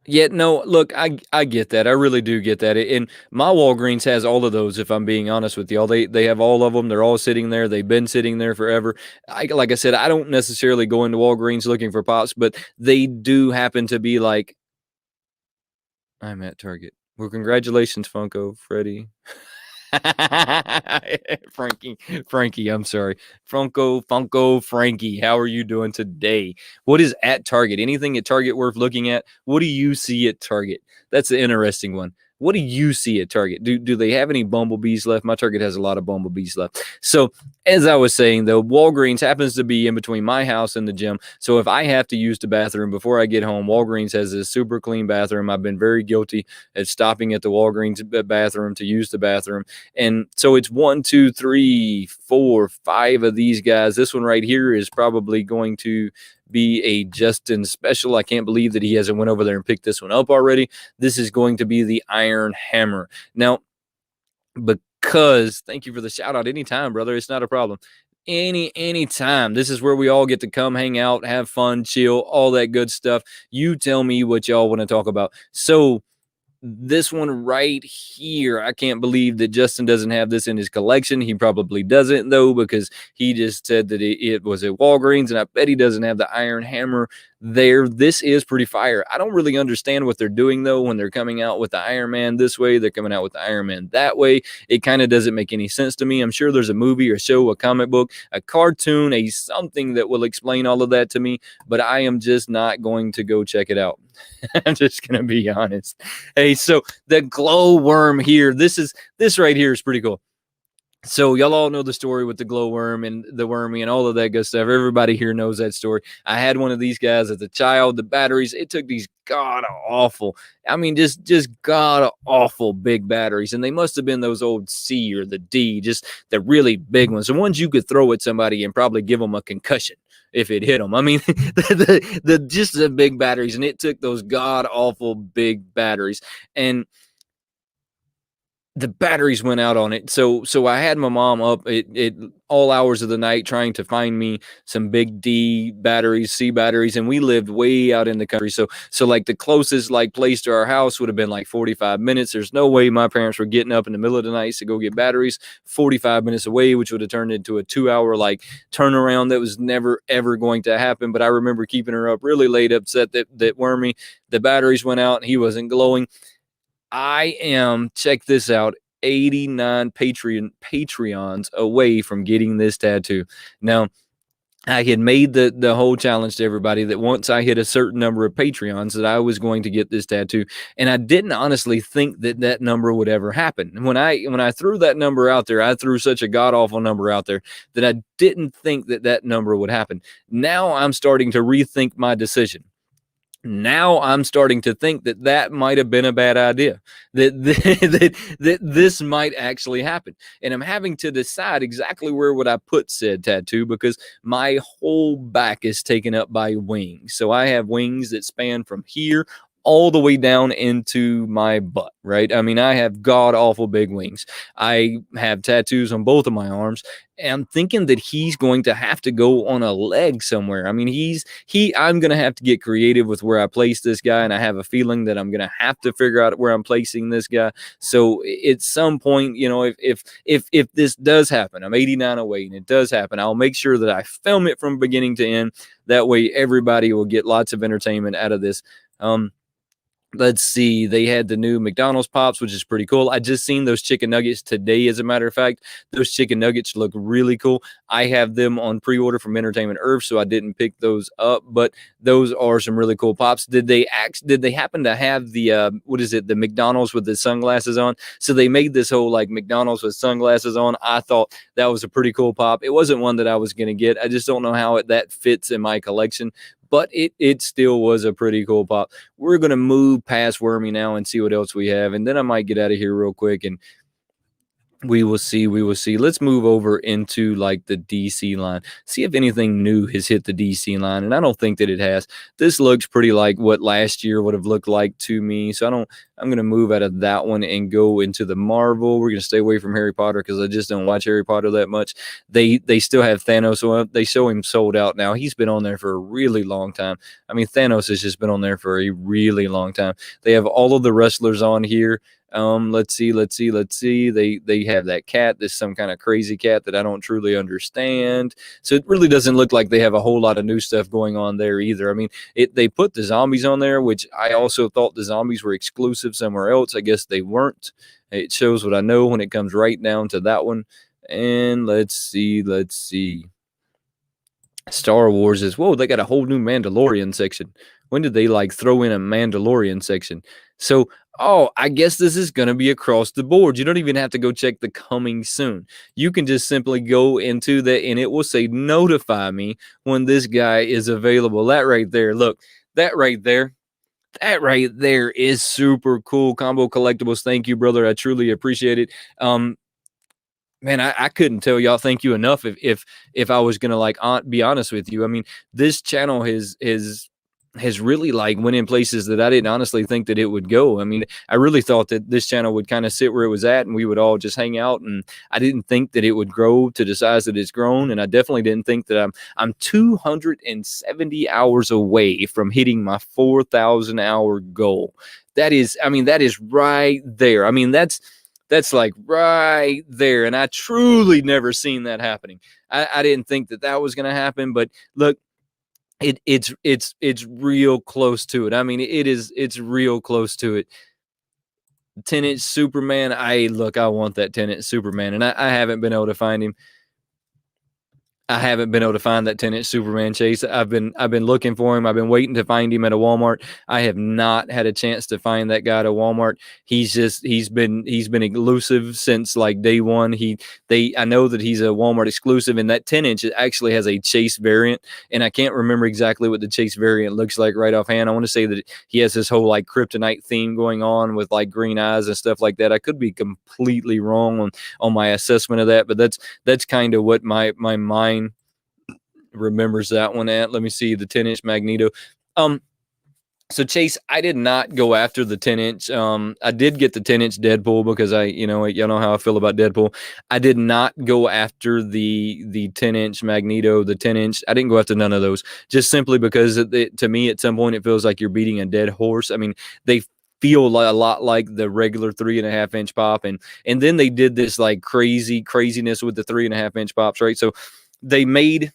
Yeah, no, look, I get that. I really do get that. And my Walgreens has all of those, if I'm being honest with y'all. They have all of them. They're all sitting there. They've been sitting there forever. Like I said, I don't necessarily go into Walgreens looking for pops, but they do happen to be like, I'm at Target. Well, congratulations, Funko, Freddy. Frankie, Frankie, I'm sorry. Funko, Frankie, how are you doing today? What is at Target? Anything at Target worth looking at? What do you see at Target? That's an interesting one. What do you see at Target? Do they have any bumblebees left? My Target has a lot of bumblebees left. So, as I was saying, though, Walgreens happens to be in between my house and the gym. So, if I have to use the bathroom before I get home, Walgreens has a super clean bathroom. I've been very guilty at stopping at the Walgreens bathroom to use the bathroom. And so it's 1, 2, 3, 4, 5 of these guys. This one right here is probably going to be a Justin special. I can't believe that he hasn't went over there and picked this one up already. This is going to be the Iron Hammer. Now, because thank you for the shout out anytime, brother. It's not a problem. Anytime. This is where we all get to come hang out, have fun, chill, all that good stuff. You tell me what y'all want to talk about. So this one right here, I can't believe that Justin doesn't have this in his collection. He probably doesn't, though, because he just said that it was at Walgreens, and I bet he doesn't have the Iron Hammer there. This is pretty fire. I don't really understand what they're doing, though, when they're coming out with the Iron Man this way. They're coming out with the Iron Man that way. It kind of doesn't make any sense to me. I'm sure there's a movie or show, a comic book, a cartoon, a something that will explain all of that to me, but I am just not going to go check it out. I'm just going to be honest. Hey, so the glow worm here, this right here is pretty cool. So y'all all know the story with the glowworm and the wormy and all of that good stuff. Everybody here knows that story. I had one of these guys as a child. The batteries, it took these god awful, I mean, just god awful big batteries, and they must have been those old C or the D, just the really big ones, the ones you could throw at somebody and probably give them a concussion if it hit them. I mean, just the big batteries, and it took those god awful big batteries, and the batteries went out on it. So I had my mom up at all hours of the night trying to find me some big D batteries, C batteries, and we lived way out in the country. So like the closest like place to our house would have been like 45 minutes. There's no way my parents were getting up in the middle of the night to go get batteries 45 minutes away, which would have turned into a 2-hour like turnaround. That was never ever going to happen. But I remember keeping her up really late, upset that Wormy, the batteries went out and he wasn't glowing. I am, check this out, 89 Patreons away from getting this tattoo. Now, I had made the whole challenge to everybody that once I hit a certain number of Patreons that I was going to get this tattoo, and I didn't honestly think that that number would ever happen. When I threw that number out there, I threw such a god awful number out there that I didn't think that that number would happen. Now I'm starting to rethink my decision. Now I'm starting to think that that might have been a bad idea, that this might actually happen. And I'm having to decide exactly where would I put said tattoo, because my whole back is taken up by wings. So I have wings that span from here all the way down into my butt, right? I mean, I have god awful big wings. I have tattoos on both of my arms. And I'm thinking that he's going to have to go on a leg somewhere. I mean, I'm going to have to get creative with where I place this guy. And I have a feeling that I'm going to have to figure out where I'm placing this guy. So at some point, you know, if this does happen, I'm 89 away and it does happen, I'll make sure that I film it from beginning to end. That way everybody will get lots of entertainment out of this. Let's see. They had the new McDonald's Pops, which is pretty cool. I just seen those chicken nuggets today, as a matter of fact. Those chicken nuggets look really cool. I have them on pre-order from Entertainment Earth, so I didn't pick those up, but those are some really cool pops. Did they happen to have the what is it, the McDonald's with the sunglasses on? So they made this whole like McDonald's with sunglasses on. I thought that was a pretty cool pop. It wasn't one that I was going to get. I just don't know how that fits in my collection, but it still was a pretty cool pop. We're going to move past Wormy now and see what else we have, and then I might get out of here real quick, and we will see. Let's move over into like the DC line, see if anything new has hit the DC line, and I don't think that it has. This looks pretty like what last year would have looked like to me, so I'm going to move out of that one and go into the Marvel. We're going to stay away from Harry Potter because I just don't watch Harry Potter that much. They still have Thanos, so they show him sold out now. He's been on there for a really long time. I mean, Thanos has just been on there for a really long time. They have all of the wrestlers on here. Let's see. They have that cat. There's some kind of crazy cat that I don't truly understand. So it really doesn't look like they have a whole lot of new stuff going on there either. I mean, they put the zombies on there, which I also thought the zombies were exclusive somewhere else. I guess they weren't. It shows what I know when it comes right down to that one. And let's see. Star Wars is, whoa, they got a whole new Mandalorian section. When did they like throw in a Mandalorian section? So, I guess this is going to be across the board. You don't even have to go check the coming soon. You can just simply go into that and it will say notify me when this guy is available. That right there, look, that right there is super cool. Combo Collectibles, thank you, brother. I truly appreciate it. Man, I couldn't tell y'all thank you enough if I was gonna like be honest with you. I mean, this channel has really like went in places that I didn't honestly think that it would go. I mean, I really thought that this channel would kind of sit where it was at and we would all just hang out, and I didn't think that it would grow to the size that it's grown, and I definitely didn't think that I'm 270 hours away from hitting my 4,000 hour goal. That is right there. I mean, that's like right there. And I truly never seen that happening. I didn't think that was going to happen, but look, it's real close to it. I mean, it's real close to it. 10-inch Superman. I want that 10-inch Superman, and I haven't been able to find him. I haven't been able to find that 10-inch Superman, Chase. I've been looking for him. I've been waiting to find him at a Walmart. I have not had a chance to find that guy at a Walmart. He's been elusive since like day one. I know that he's a Walmart exclusive, and that 10-inch actually has a Chase variant, and I can't remember exactly what the Chase variant looks like right offhand. I want to say that he has this whole like kryptonite theme going on with like green eyes and stuff like that. I could be completely wrong on my assessment of that, but that's kind of what my mind remembers that one at. Let me see, the 10-inch Magneto. So Chase, I did not go after the 10-inch. I did get the 10-inch Deadpool because y'all know how I feel about Deadpool. I did not go after the 10-inch Magneto, the 10-inch. I didn't go after none of those, just simply because to me, at some point, it feels like you're beating a dead horse. I mean, they feel a lot like the regular 3.5-inch pop, and then they did this like craziness with the 3.5-inch pops, right? So they made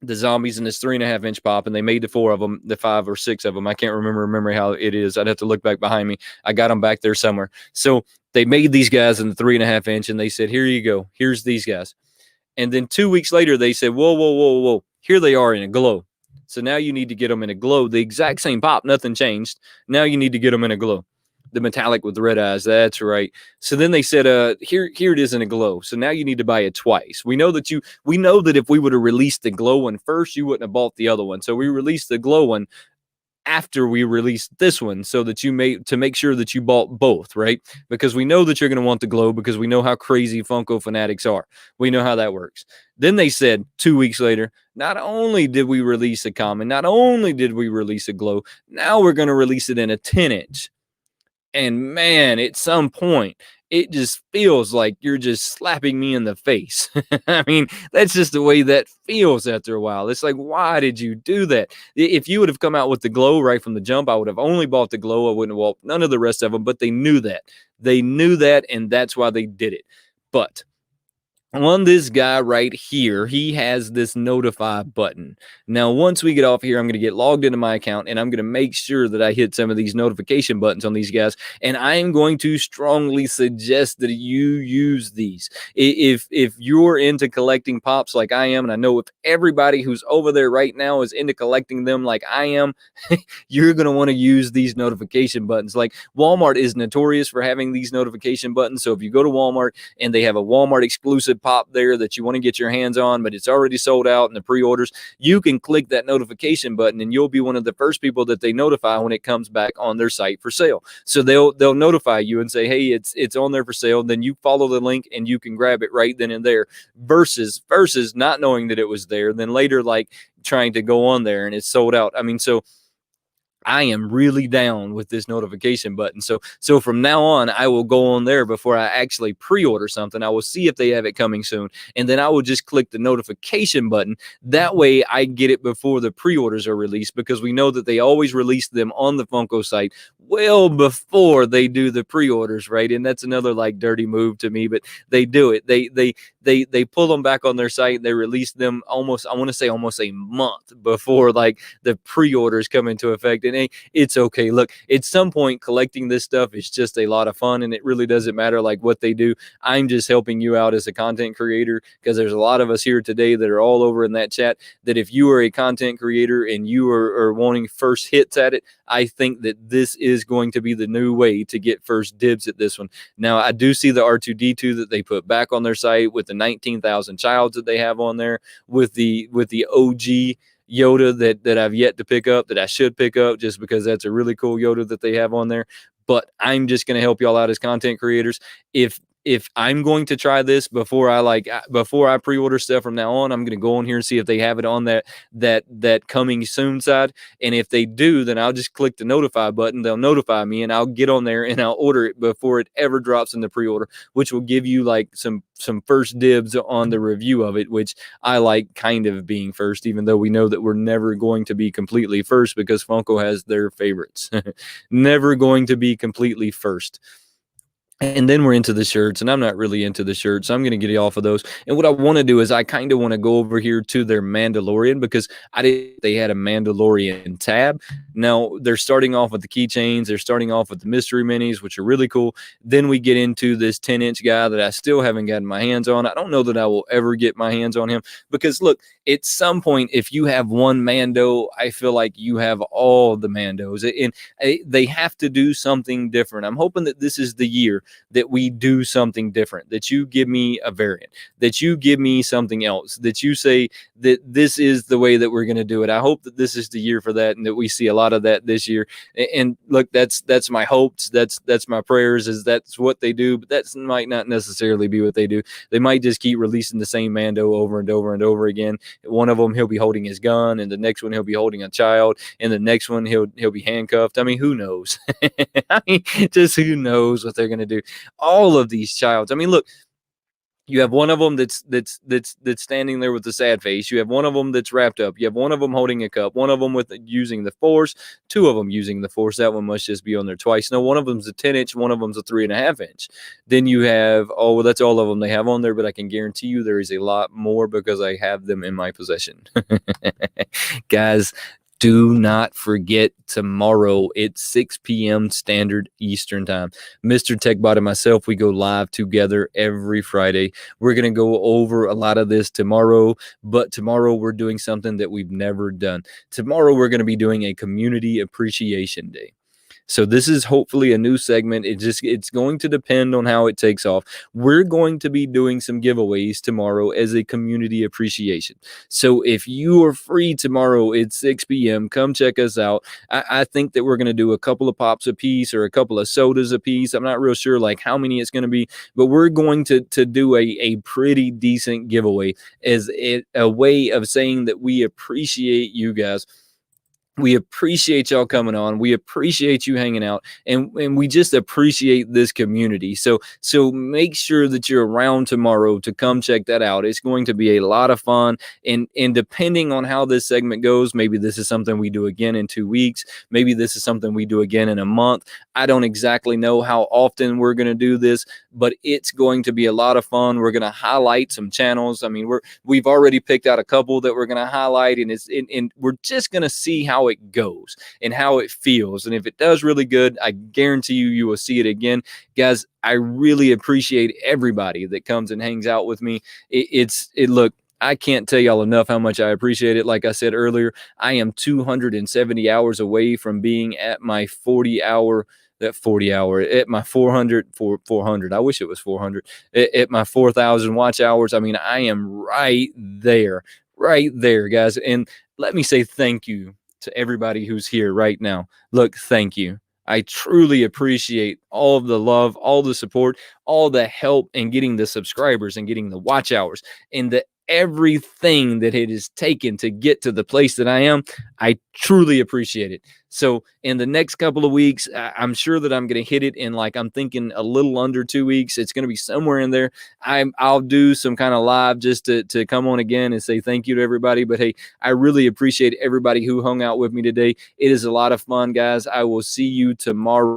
the zombies in this 3.5 inch pop, and they made the 4 of them, the 5 or 6 of them. I can't remember how it is. I'd have to look back behind me. I got them back there somewhere. So they made these guys in the 3.5 inch, and they said, "Here you go. Here's these guys." And then 2 weeks later, they said, "Whoa, whoa, whoa, whoa! Here they are in a glow. So now you need to get them in a glow. The exact same pop, nothing changed. Now you need to get them in a glow." The metallic with the red eyes. That's right. So then they said, here it is in a glow. So now you need to buy it twice. We know that if we would have released the glow one first, you wouldn't have bought the other one. So we released the glow one after we released this one, so that to make sure that you bought both, right? Because we know that you're going to want the glow, because we know how crazy Funko fanatics are. We know how that works. Then they said 2 weeks later, not only did we release a common, not only did we release a glow, now we're going to release it in a 10-inch. And man, at some point, it just feels like you're just slapping me in the face. I mean, that's just the way that feels after a while. It's like, why did you do that? If you would have come out with the glow right from the jump, I would have only bought the glow. I wouldn't have bought none of the rest of them, but they knew that. They knew that, and that's why they did it. But on this guy right here, he has this notify button. Now, once we get off here, I'm going to get logged into my account, and I'm going to make sure that I hit some of these notification buttons on these guys. And I am going to strongly suggest that you use these. If you're into collecting pops like I am, and I know if everybody who's over there right now is into collecting them like I am, you're going to want to use these notification buttons. Like, Walmart is notorious for having these notification buttons. So if you go to Walmart and they have a Walmart exclusive pop there that you want to get your hands on, but it's already sold out in the pre-orders, you can click that notification button, and you'll be one of the first people that they notify when it comes back on their site for sale. So they'll notify you and say, "Hey, it's on there for sale." Then you follow the link and you can grab it right then and there, versus not knowing that it was there, then later like trying to go on there and it's sold out. I mean, so I am really down with this notification button. So from now on, I will go on there before I actually pre-order something. I will see if they have it coming soon, and then I will just click the notification button. That way I get it before the pre-orders are released, because we know that they always release them on the Funko site well before they do the pre-orders, right? And that's another like dirty move to me, but they do it. They pull them back on their site. They release them almost, I want to say almost a month before like the pre-orders come into effect. And it's okay. Look, at some point, collecting this stuff is just a lot of fun, and it really doesn't matter like what they do. I'm just helping you out as a content creator, because there's a lot of us here today that are all over in that chat, that if you are a content creator and you are wanting first hits at it, I think that this is going to be the new way to get first dibs at this one. Now, I do see the R2-D2 that they put back on their site with the 19,000 childs that they have on there, with the OG Yoda that I've yet to pick up, that I should pick up, just because that's a really cool Yoda that they have on there. But I'm just going to help y'all out as content creators. If I'm going to try this before I pre-order stuff from now on, I'm going to go on here and see if they have it on that coming soon side. And if they do, then I'll just click the notify button. They'll notify me, and I'll get on there and I'll order it before it ever drops in the pre-order, which will give you like some first dibs on the review of it, which I like kind of being first, even though we know that we're never going to be completely first, because Funko has their favorites. Never going to be completely first. And then we're into the shirts, and I'm not really into the shirts, so I'm going to get you off of those. And what I want to do is I kind of want to go over here to their Mandalorian, because they had a Mandalorian tab. Now, they're starting off with the keychains. They're starting off with the mystery minis, which are really cool. Then we get into this 10-inch guy that I still haven't gotten my hands on. I don't know that I will ever get my hands on him, because, look, at some point, if you have one Mando, I feel like you have all the Mandos. And they have to do something different. I'm hoping that this is the year that we do something different, that you give me a variant, that you give me something else, that you say that this is the way that we're going to do it. I hope that this is the year for that, and that we see a lot of that this year. And look, that's my hopes. That's my prayers, is that's what they do, but that might not necessarily be what they do. They might just keep releasing the same Mando over and over and over again. One of them, he'll be holding his gun, and the next one, he'll be holding a child, and the next one, he'll be handcuffed. I mean, who knows? I mean, just who knows what they're going to do. All of these childs. I mean, look, You have one of them that's standing there with a sad face. You have one of them that's wrapped up. You have one of them holding a cup. One of them with using the force. Two of them using the force. That one must just be on there twice. No, one of them's a 10-inch. One of them's a 3.5-inch. Then you have, oh, well, that's all of them they have on there. But I can guarantee you there is a lot more because I have them in my possession. Guys, do not forget tomorrow at 6 p.m. Standard Eastern Time. Mr. TechBot and myself, we go live together every Friday. We're going to go over a lot of this tomorrow, but tomorrow we're doing something that we've never done. Tomorrow we're going to be doing a Community Appreciation Day. So this is hopefully a new segment. It's going to depend on how it takes off. We're going to be doing some giveaways tomorrow as a community appreciation. So if you are free tomorrow at 6 p.m., come check us out. I think that we're going to do a couple of pops a piece or a couple of sodas a piece. I'm not real sure like how many it's going to be, but we're going to do a pretty decent giveaway as a way of saying that we appreciate you guys. We appreciate y'all coming on. We appreciate you hanging out, and we just appreciate this community. So make sure that you're around tomorrow to come check that out. It's going to be a lot of fun, and depending on how this segment goes, maybe this is something we do again in 2 weeks. Maybe this is something we do again in a month. I don't exactly know how often we're going to do this, but it's going to be a lot of fun. We're going to highlight some channels. I mean, we've already picked out a couple that we're going to highlight, and we're just going to see how it goes and how it feels. And if it does really good, I guarantee you will see it again. Guys, I really appreciate everybody that comes and hangs out with me. Look, I can't tell y'all enough how much I appreciate it. Like I said earlier, I am 270 hours away from being at my 40 hour at my 400. I wish it was 400 at my 4,000 watch hours. I mean, I am right there, guys. And let me say thank you to everybody who's here right now. Look, thank you. I truly appreciate all of the love, all the support, all the help in getting the subscribers and getting the watch hours and the everything that it has taken to get to the place that I am. I truly appreciate it. So in the next couple of weeks, I'm sure that I'm going to hit it in, like, I'm thinking a little under 2 weeks. It's going to be somewhere in there. I'll do some kind of live just to come on again and say thank you to everybody. But hey, I really appreciate everybody who hung out with me today. It is a lot of fun, guys. I will see you tomorrow.